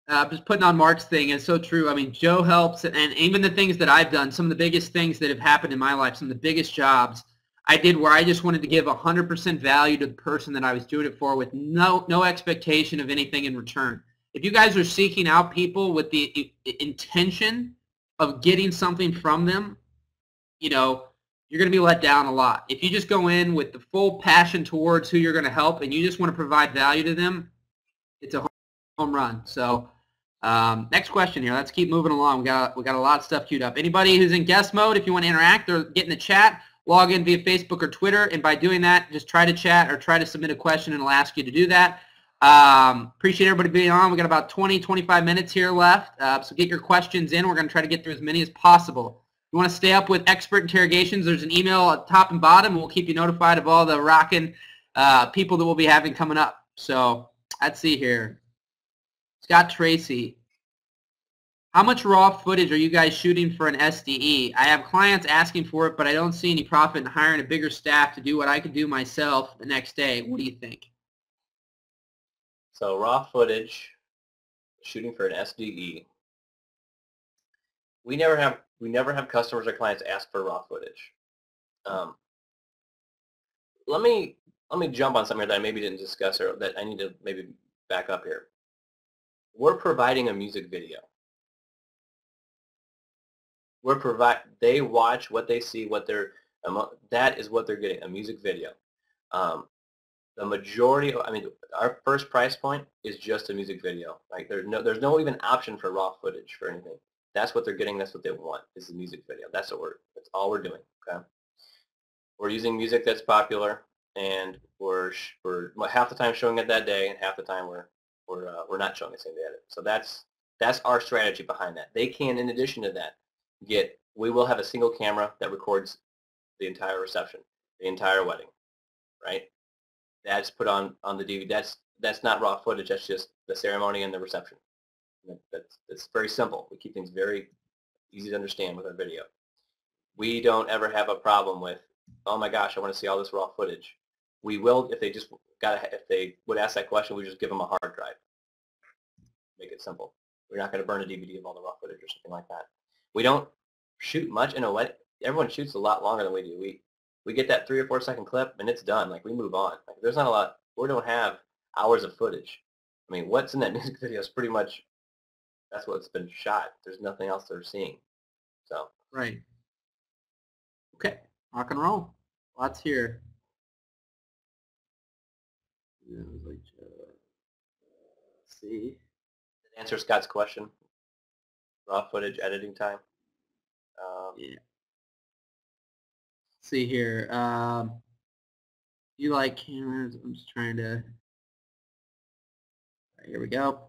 them. Just putting on Mark's thing is so true. I mean, Joe helps, and even the things that I've done, some of the biggest things that have happened in my life, some of the biggest jobs I did where I just wanted to give 100% value to the person that I was doing it for with no expectation of anything in return. If you guys are seeking out people with the intention of getting something from them, you're going to be let down a lot. If you just go in with the full passion towards who you're going to help and you just want to provide value to them, it's a home run. So next question here. Let's keep moving along. We got a lot of stuff queued up. Anybody who's in guest mode, if you want to interact or get in the chat, log in via Facebook or Twitter, and by doing that, just try to chat or try to submit a question, and it'll ask you to do that. Appreciate everybody being on. We got about 20-25 minutes here left, so get your questions in. We're going to try to get through as many as possible. If you want to stay up with expert interrogations, there's an email at top and bottom. We'll keep you notified of all the rocking people that we'll be having coming up. So let's see here. Scott Tracy. How much raw footage are you guys shooting for an SDE? I have clients asking for it, but I don't see any profit in hiring a bigger staff to do what I could do myself the next day. What do you think? So raw footage, shooting for an SDE. We never have customers or clients ask for raw footage. Let me jump on something that I maybe didn't discuss or that I need to maybe back up here. We're providing a music video. They watch what they see, that is what they're getting, a music video. The majority, I mean, our first price point is just a music video. Like there's no even option for raw footage for anything. That's what they're getting. That's what they want is the music video. That's all we're doing. Okay. We're using music that's popular, and we're half the time showing it that day, and half the time we're not showing the same day edit. So that's our strategy behind that. They can, in addition to that, we will have a single camera that records the entire reception, the entire wedding, right? That's put on the DVD. That's not raw footage. That's just the ceremony and the reception. That's very simple. We keep things very easy to understand with our video. We don't ever have a problem with, oh my gosh, I want to see all this raw footage. We will, if they would ask that question, we just give them a hard drive. Make it simple. We're not going to burn a DVD of all the raw footage or something like that. We don't shoot much in a wedding. Everyone shoots a lot longer than we do. We get that 3 or 4 second clip and it's done. Like we move on. Like there's not a lot. We don't have hours of footage. I mean, what's in that music video is pretty much that's what's been shot. There's nothing else they're seeing. So right. Okay, rock and roll. Lots here. Let's see. Answer Scott's question. Raw footage editing time. Yeah. Let's see here. You like cameras? I'm just trying to. Right, here we go.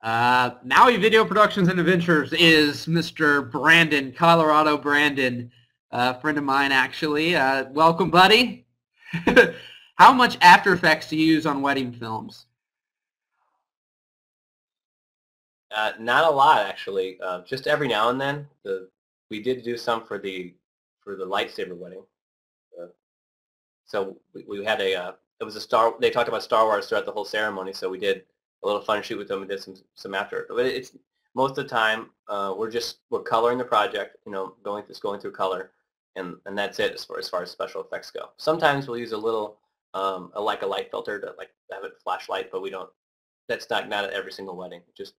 Maui Video Productions and Adventures is Mr. Brandon, Colorado Brandon, a friend of mine actually. Welcome, buddy. How much After Effects do you use on wedding films? Not a lot, actually. Just every now and then. We did do some for the lightsaber wedding. So we had it was they talked about Star Wars throughout the whole ceremony, so we did a little fun shoot with them and did some after. But it's most of the time we're coloring the project, going through color, and that's it as far as special effects go. Sometimes we'll use a little like a light filter to have it flashlight, but we don't. That's not at every single wedding. It just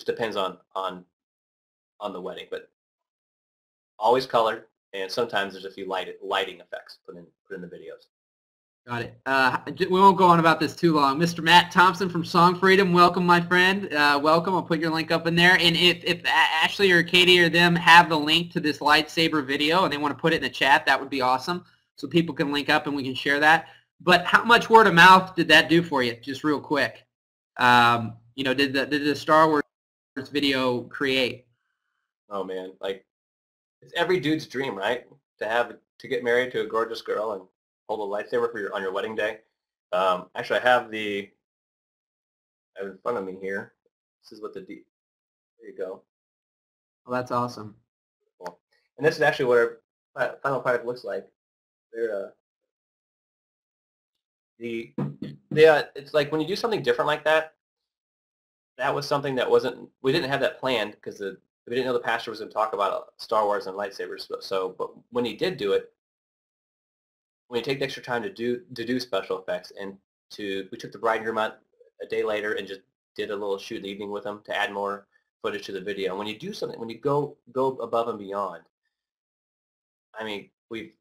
depends on the wedding, but always color, and sometimes there's a few lighting effects put in the videos. Got it. We won't go on about this too long. Mr. Matt Thompson from Song Freedom, welcome, my friend. Welcome. I'll put your link up in there. And if Ashley or Katie or them have the link to this lightsaber video and they want to put it in the chat, that would be awesome. So people can link up and we can share that. But how much word of mouth did that do for you? Just real quick. Did the Star Wars video create? Oh man, it's every dude's dream, right? To get married to a gorgeous girl and hold a lightsaber on your wedding day. Actually, I have it in front of me here. This is what there you go. Well, that's awesome. Cool. And this is actually what our final product looks like. It's like when you do something different like that. That was something that we didn't have that planned because we didn't know the pastor was going to talk about Star Wars and lightsabers. But when he did do it, when you take the extra time to do special effects, and we took the bride and groom out a day later and just did a little shoot in the evening with them to add more footage to the video. And when you do something, when you go above and beyond, I mean, we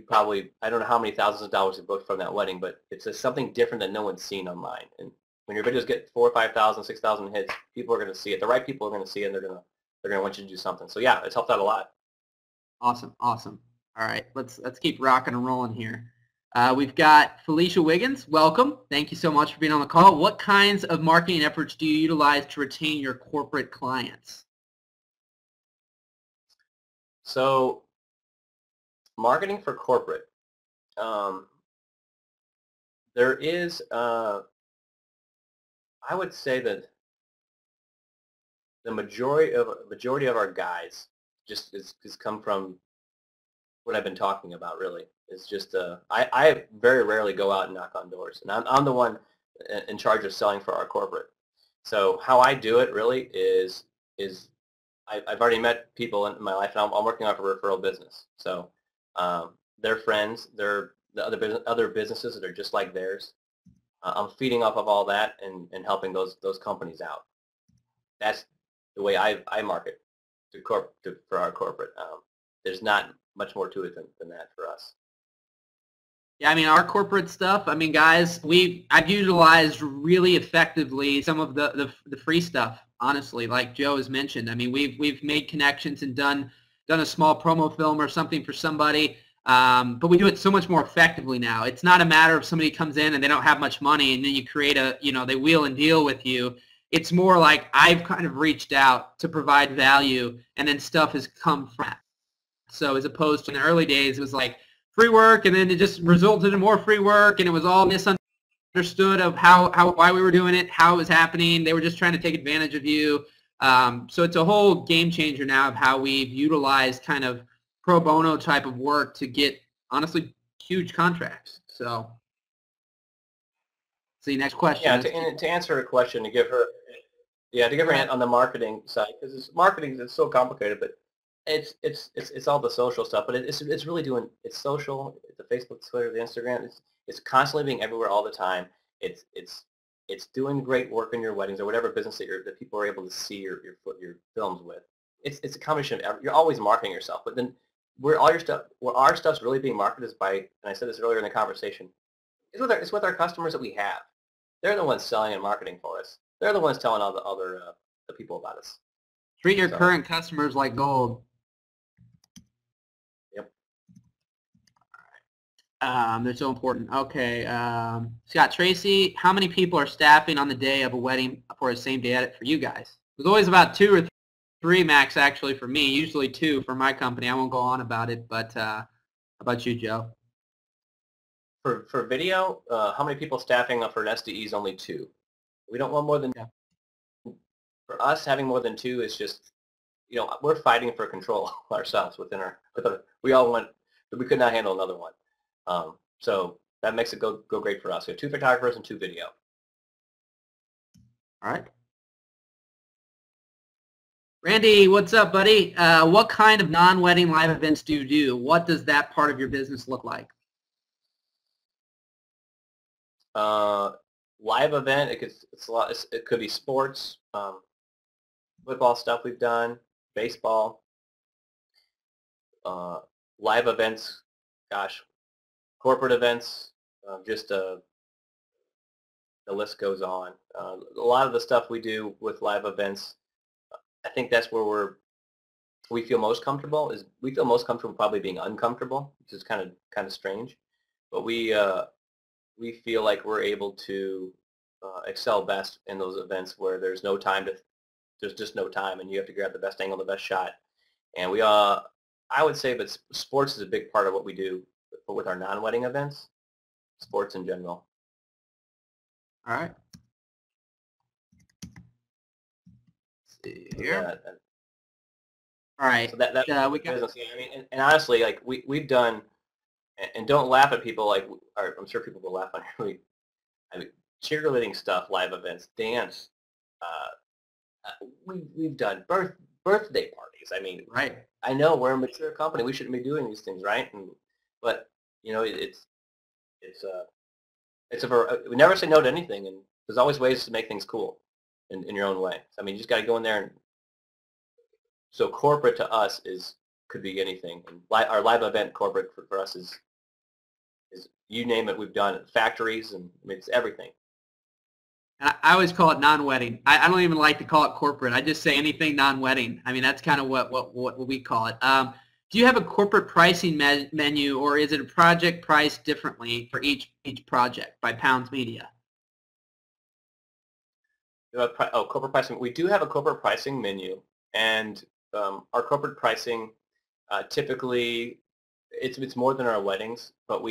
probably, I don't know how many thousands of dollars we booked from that wedding, but it's just something different that no one's seen online. And when your videos get 4,000 or 5,000, 6,000 hits, people are going to see it. The right people are going to see it, and they're going to want you to do something. So yeah, it's helped out a lot. Awesome. All right, let's keep rocking and rolling here. We've got Felicia Wiggins. Welcome. Thank you so much for being on the call. What kinds of marketing efforts do you utilize to retain your corporate clients? So marketing for corporate. There is, I would say that the majority of our guys just is come from what I've been talking about. Really, it's just I very rarely go out and knock on doors, and I'm the one in charge of selling for our corporate. So how I do it really is I've already met people in my life, and I'm working off a referral business. So they're friends, they're the other businesses that are just like theirs. I'm feeding off of all that and helping those companies out. the way I market for our corporate. There's not much more to it than that for us. Yeah, I mean, our corporate stuff, I mean, guys, I've utilized really effectively some of the free stuff, honestly, like Joe has mentioned. I mean, we've made connections and done a small promo film or something for somebody, but we do it so much more effectively now. It's not a matter of somebody comes in and they don't have much money and then you create they wheel and deal with you. It's more like I've kind of reached out to provide value and then stuff has come from that. So as opposed to in the early days, it was like, free work, and then it just resulted in more free work, and it was all misunderstood of why we were doing it, how it was happening. They were just trying to take advantage of you. So it's a whole game changer now of how we've utilized kind of pro bono type of work to get, honestly, huge contracts. So, see, next question. Yeah, to answer her question, to give her on the marketing side, because marketing is so complicated, but it's all the social stuff, but it's really doing, it's social, the Facebook, Twitter, the Instagram, it's constantly being everywhere all the time. It's doing great work in your weddings or whatever business that people are able to see your films with. It's a combination of you're always marketing yourself, but then where our stuff's really being marketed is by, and I said this earlier in the conversation, it's with our customers that we have. They're the ones selling and marketing for us. They're the ones telling all the other the people about us. Treat your current customers like gold. They're so important. Okay. Scott Tracy, how many people are staffing on the day of a wedding for a same-day edit for you guys? There's always about 2 or 3 max, actually, for me. Usually 2 for my company. I won't go on about it, but how about you, Joe? For video, how many people staffing up for an SDE is only 2. We don't want more than. Yeah. For us, having more than 2 is just, we're fighting for control ourselves within we all want, we could not handle another one. So that makes it go great for us. We have 2 photographers and 2 video. All right. Randy, what's up, buddy? What kind of non-wedding live events do you do? What does that part of your business look like? Live event, it could be sports, football stuff we've done, baseball, live events, gosh, corporate events, the list goes on. A lot of the stuff we do with live events, I think that's where we feel most comfortable. We feel most comfortable probably being uncomfortable, which is kind of strange, but we feel like we're able to excel best in those events where there's just no time, and you have to grab the best angle, the best shot. And I would say, but sports is a big part of what we do with our non-wedding events, sports in general. All right. Let's see here. All right. So that we got business. I mean, and honestly, like we've done, and don't laugh at people, like, I'm sure people will laugh on here. I mean, cheerleading stuff, live events, dance. We've done birthday parties. I mean, right. I know we're a mature company. We shouldn't be doing these things, right? But we never say no to anything, and there's always ways to make things cool in your own way. I mean, you just got to go in there, and so corporate to us could be anything. And our live event corporate for us is you name it, we've done it. Factories, and I mean, it's everything. I always call it non-wedding. I don't even like to call it corporate. I just say anything non-wedding. I mean, that's kind of what we call it. Do you have a corporate pricing menu, or is it a project priced differently for each project by Pounds Media? Corporate pricing. We do have a corporate pricing menu, and our corporate pricing typically it's more than our weddings, but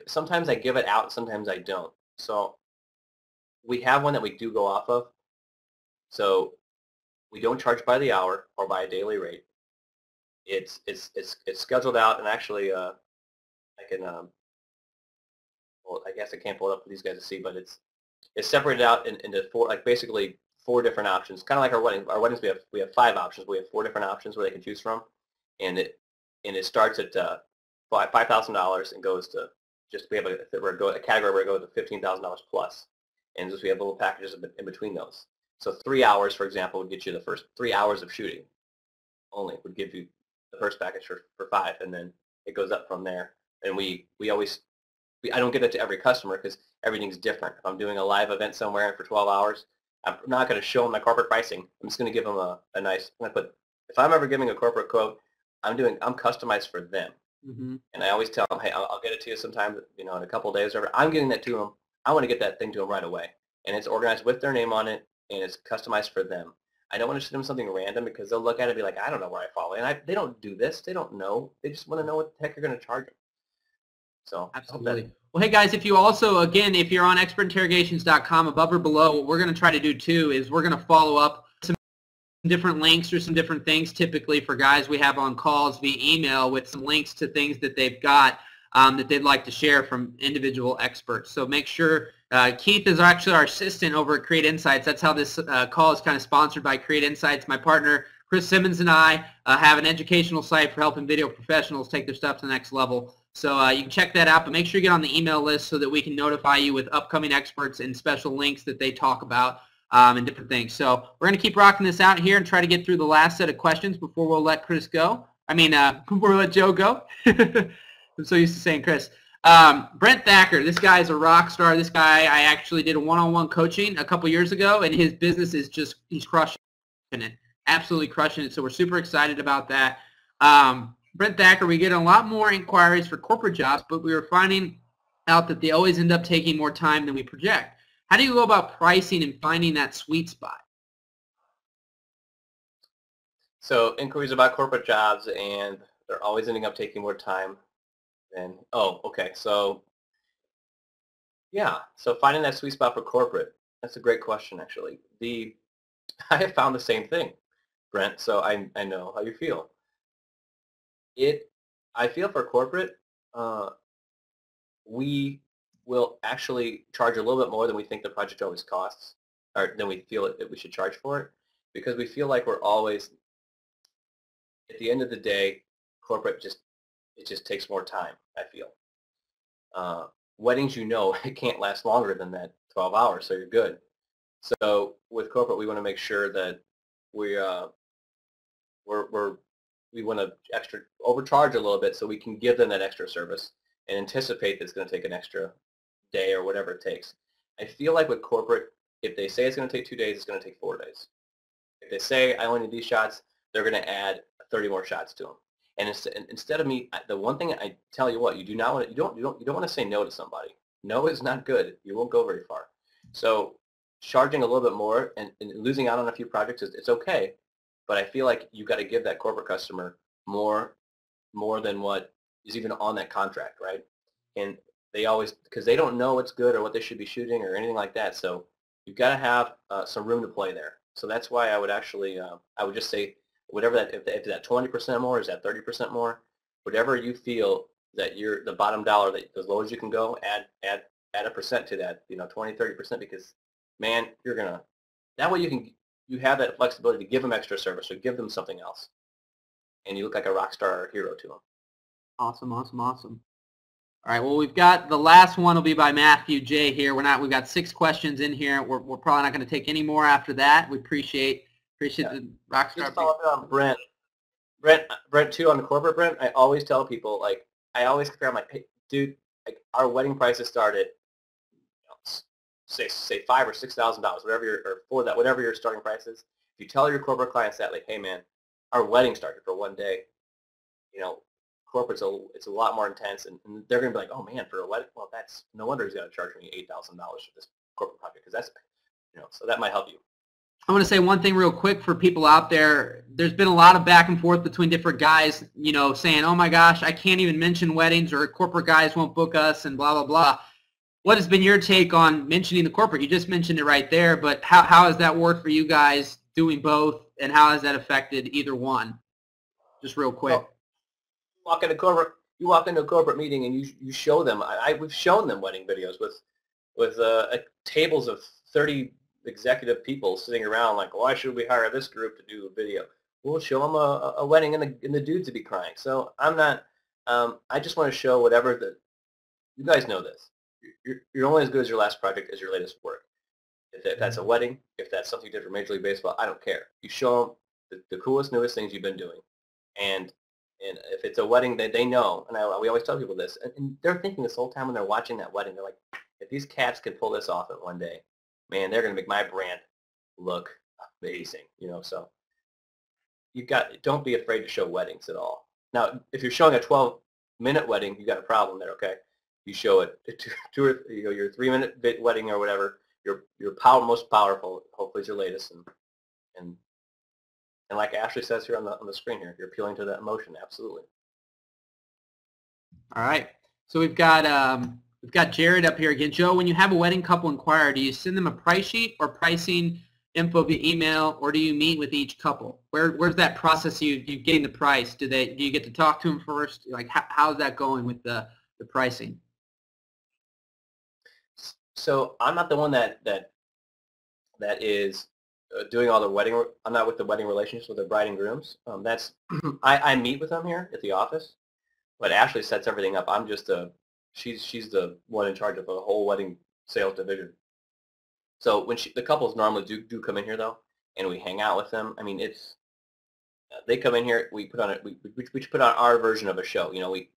sometimes I give it out, sometimes I don't. So we have one that we do go off of. So we don't charge by the hour or by a daily rate. It's scheduled out, and actually I can well, I guess I can't pull it up for these guys to see, but it's separated out into 4, like basically 4 different options, kind of like our wedding. Our weddings we have 5 options. We have 4 different options where they can choose from, and it starts at $5,000 and goes to we have a category where it goes to $15,000 plus, and just we have little packages in between those. So 3 hours, for example, would get you the first 3 hours of shooting only, would give you the first package for 5, and then it goes up from there. And I don't get it to every customer because everything's different. If I'm doing a live event somewhere for 12 hours, I'm not going to show them my corporate pricing. I'm just going to give them a nice, if I'm ever giving a corporate quote, I'm customized for them. Mm-hmm. And I always tell them, hey, I'll get it to you sometime, in a couple of days or whatever. I'm getting that to them. I want to get that thing to them right away. And it's organized with their name on it, and it's customized for them. I don't want to send them something random because they'll look at it and be like, I don't know where I fall. And they don't do this. They don't know. They just want to know what the heck you're going to charge them. So absolutely. Well, hey guys, if you also, again, if you're on expertinterrogations.com, above or below, what we're going to try to do too is we're going to follow up some different links or some different things typically for guys we have on calls via email with some links to things that they've got that they'd like to share from individual experts. So make sure, Keith is actually our assistant over at Create Insights. That's how this call is kind of sponsored by Create Insights. My partner, Chris Simmons, and I have an educational site for helping video professionals take their stuff to the next level. So you can check that out, but make sure you get on the email list so that we can notify you with upcoming experts and special links that they talk about and different things. So we're going to keep rocking this out here and try to get through the last set of questions before we'll let Chris go. Before we let Joe go. I'm so used to saying Chris. Brent Thacker, this guy is a rock star. This guy, I actually did a one-on-one coaching a couple years ago, and his business is just, he's crushing it, absolutely crushing it. So we're super excited about that. Brent Thacker, we get a lot more inquiries for corporate jobs, but we were finding out that they always end up taking more time than we project. How do you go about pricing and finding that sweet spot? So inquiries about corporate jobs, and they're always ending up taking more time than, okay. So yeah, so finding that sweet spot for corporate, that's a great question actually. I have found the same thing, Brent, so I know how you feel. I feel for corporate, we will actually charge a little bit more than we think the project always costs, or than we feel that we should charge for it, because we feel like we're always, at the end of the day, corporate it just takes more time, I feel. Weddings, it can't last longer than that 12 hours, so you're good. So with corporate, we want to make sure that we want to extra overcharge a little bit so we can give them that extra service and anticipate that it's going to take an extra day or whatever it takes. I feel like with corporate, if they say it's going to take 2 days, it's going to take 4 days. If they say I only need these shots, they're going to add 30 more shots to them. And instead of me, the one thing I tell you what, you don't want to say no to somebody. No is not good. You won't go very far. So charging a little bit more and losing out on a few projects, it's okay. But I feel like you've got to give that corporate customer more than what is even on that contract, right? And they always, because they don't know what's good or what they should be shooting or anything like that. So you've got to have some room to play there. So that's why I would actually, I would just say, whatever that, if that 20% more, is that 30% more, whatever you feel that you're the bottom dollar, that as low as you can go, add a percent to that, 20, 30%, because man, that way you have that flexibility to give them extra service or give them something else, and you look like a rock star or hero to them. Awesome, awesome, awesome. All right, well, we've got the last one will be by Matthew J. here. We've got 6 questions in here. We're probably not going to take any more after that. We appreciate the rock star. Just follow up on Brent too, on the corporate, Brent. I always tell people, I always compare, I'm like, hey, dude, our wedding prices start at, say $5,000 or $6,000, whatever your starting price is. If you tell your corporate clients that, hey man, our wedding started for 1 day, corporate's it's a lot more intense, and they're going to be like, oh man, for a wedding, well, that's no wonder he's going to charge me $8,000 for this corporate project, because that's, so that might help you. I want to say one thing real quick for people out there. There's been a lot of back and forth between different guys, saying, oh my gosh, I can't even mention weddings, or corporate guys won't book us, and blah, blah, blah. What has been your take on mentioning the corporate? You just mentioned it right there, but how has that worked for you guys doing both, and how has that affected either one? Just real quick. Well, you walk into a corporate meeting and you show them. We've shown them wedding videos with tables of 30 executive people sitting around, like, why should we hire this group to do a video? We'll show them a wedding and the dudes to be crying. So I'm not. I just want to show whatever you guys know this. You're only as good as your last project as your latest work. If that's a wedding, if that's something you did for Major League Baseball, I don't care. You show them the coolest, newest things you've been doing. And if it's a wedding that they know, and we always tell people this, and they're thinking this whole time when they're watching that wedding, they're like, if these cats could pull this off at one day, man, they're going to make my brand look amazing, So don't be afraid to show weddings at all. Now, if you're showing a 12-minute wedding, you got a problem there, okay? You show it two or your 3-minute wedding or whatever. Your most powerful, hopefully, is your latest, and like Ashley says here on the screen here, you're appealing to that emotion, absolutely. All right. So we've got Jared up here again. Joe, when you have a wedding couple inquire, do you send them a price sheet or pricing info via email, or do you meet with each couple? Where's that process? You getting the price? Do you get to talk to them first? Like how's that going with the pricing? So I'm not the one that is doing all the wedding. I'm not with the wedding relationships with the bride and grooms. That's I meet with them here at the office, but Ashley sets everything up. I'm just she's the one in charge of the whole wedding sales division. So when the couples normally do come in here though, and we hang out with them. I mean, it's they come in here. We put on we put on our version of a show. We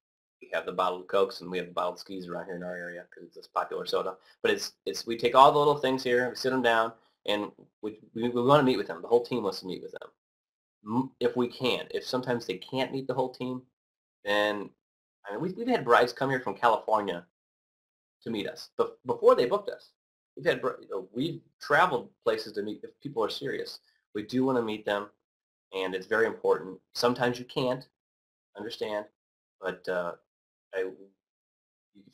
have the bottled Cokes and we have the bottled skis around here in our area because it's this popular soda. But it's we take all the little things here, we sit them down, and we want to meet with them. The whole team wants to meet with them if we can. If sometimes they can't meet the whole team, then I mean we've had brides come here from California to meet us, but before they booked us. We've traveled places to meet if people are serious. We do want to meet them, and it's very important. Sometimes you can't understand, but if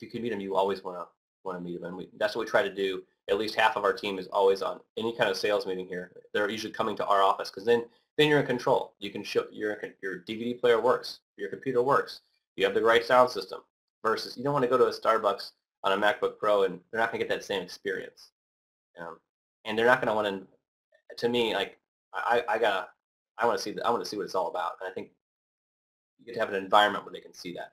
you can meet them, you always want to meet them, and that's what we try to do. At least half of our team is always on any kind of sales meeting here. They're usually coming to our office because then you're in control. You can show your DVD player works, your computer works, you have the right sound system. Versus you don't want to go to a Starbucks on a MacBook Pro and they're not going to get that same experience, and they're not going to want to me, like I want to see what it's all about, and I think you get to have an environment where they can see that.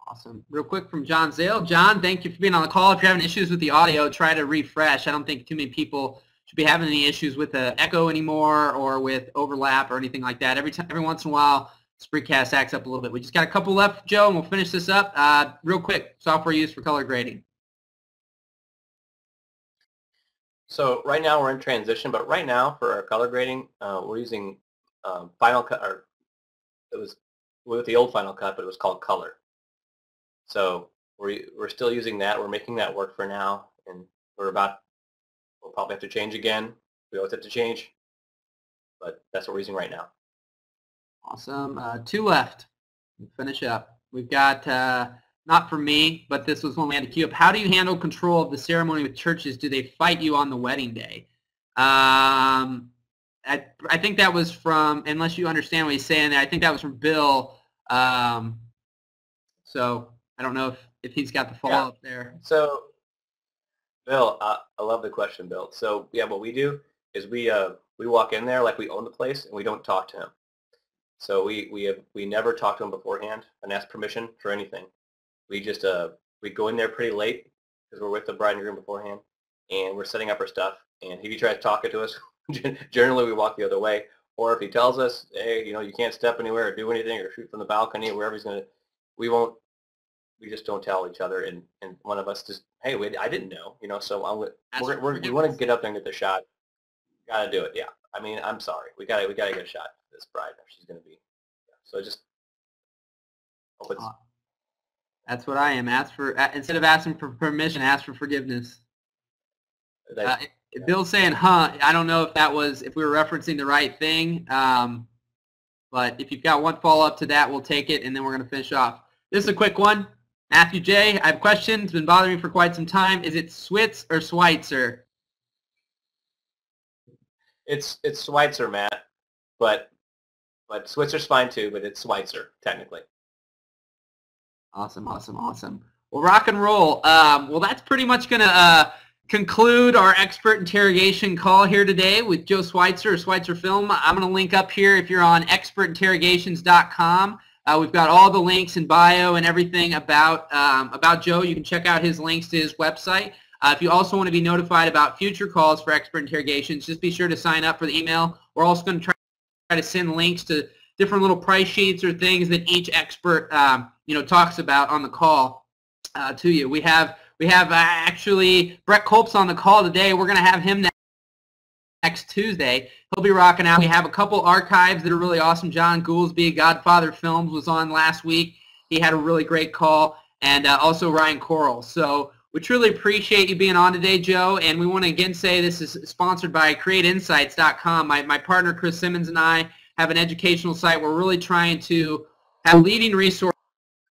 Awesome. Real quick from John Zale. John, thank you for being on the call. If you're having issues with the audio, try to refresh. I don't think too many people should be having any issues with the echo anymore or with overlap or anything like that. Every once in a while, Spreecast acts up a little bit. We just got a couple left, Joe, and we'll finish this up. Real quick, software used for color grading. So right now we're in transition, but right now for our color grading, we're using Final Cut, or it was with the old Final Cut, but it was called Color. So we're still using that. We're making that work for now, and we'll probably have to change again. We always have to change, but that's what we're using right now. Awesome. 2 left. We'll finish up. We've got, not for me, but this was one we had to queue up. How do you handle control of the ceremony with churches? Do they fight you on the wedding day? I think that was from, unless you understand what he's saying there, I think that was from Bill. So I don't know if he's got the follow-up there. So, Bill, I love the question, Bill. So, yeah, what we do is we walk in there like we own the place, and we don't talk to him. So we never talk to him beforehand and ask permission for anything. We just we go in there pretty late because we're with the bride and groom beforehand, and we're setting up our stuff. And if he tries talking to us, generally we walk the other way. Or if he tells us, hey, you can't step anywhere or do anything or shoot from the balcony or wherever he's going to, we just don't tell each other. And one of us just, hey, I didn't know, so we want to get up there and get the shot. Got to do it, yeah. I mean, I'm sorry. We got to get a shot of this bride if she's going to be. Yeah. So just hope it's. That's what I am. Instead of asking for permission, ask for forgiveness. Bill's saying, huh, I don't know if we were referencing the right thing, but if you've got one follow-up to that, we'll take it, and then we're going to finish off. This is a quick one. Matthew J., I have a question. It's been bothering me for quite some time. Is it Switz or Switzer? It's Switzer, Matt, but Switzer's fine too, but it's Switzer, technically. Awesome. Well, rock and roll. Well, that's pretty much going to conclude our expert interrogation call here today with Joe Switzer or Switzerfilm. I'm going to link up here if you're on expertinterrogations.com. We've got all the links in bio and everything about Joe. You can check out his links to his website. If you also want to be notified about future calls for expert interrogations, just be sure to sign up for the email. We're also going to try to send links to different little price sheets or things that each expert talks about on the call to you. We have actually Brett Culp's on the call today. We're going to have him next Tuesday. He'll be rocking out. We have a couple archives that are really awesome. John Gouldsby, Godfather Films, was on last week. He had a really great call, and also Ryan Coral. So we truly appreciate you being on today, Joe, and we want to again say this is sponsored by CreateInsights.com. My partner, Chris Simmons, and I have an educational site. We're really trying to have a leading resource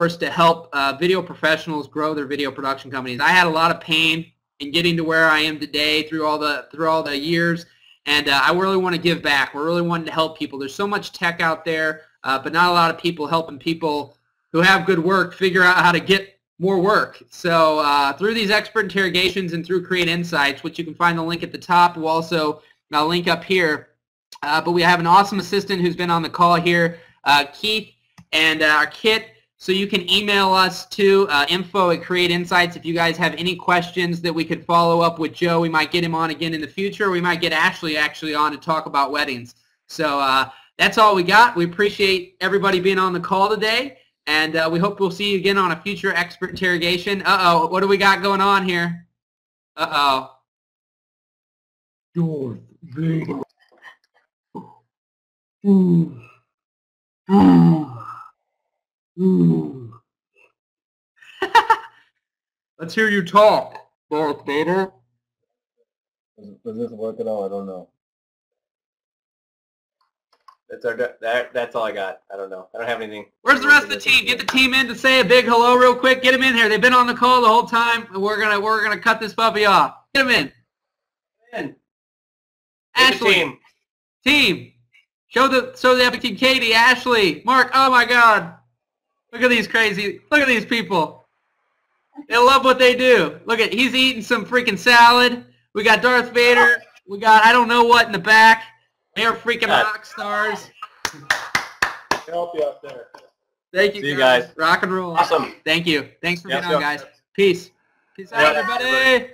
to help video professionals grow their video production companies. I had a lot of pain in getting to where I am today through all the years, and I really want to give back. We're really wanting to help people. There's so much tech out there, but not a lot of people helping people who have good work figure out how to get more work. So through these expert interrogations and through Create Insights, which you can find the link at the top, we'll also link up here. But we have an awesome assistant who's been on the call here, Keith, and our Kit. So you can email us to info@Create Insights if you guys have any questions that we could follow up with Joe. We might get him on again in the future. We might get Ashley actually on to talk about weddings. So that's all we got. We appreciate everybody being on the call today. And we hope we'll see you again on a future expert interrogation. Uh-oh, what do we got going on here? Uh-oh. Darth Vader. Let's hear you talk, Darth Vader. Does this work at all? I don't know. That's all I got. I don't know. I don't have anything. Where's the rest of the team? Get the team in to say a big hello real quick. Get them in here. They've been on the call the whole time. We're gonna cut this puppy off. Get them in. Ashley. Team. Show the epic team. Katie, Ashley, Mark. Oh my God. Look at these people. They love what they do. Look at, he's eating some freaking salad. We got Darth Vader. We got I don't know what in the back. They're freaking rock stars. Help you out there. Thank you, See you guys. Rock and roll. Awesome. Thank you. Thanks for being on, guys. Peace. Peace out, everybody.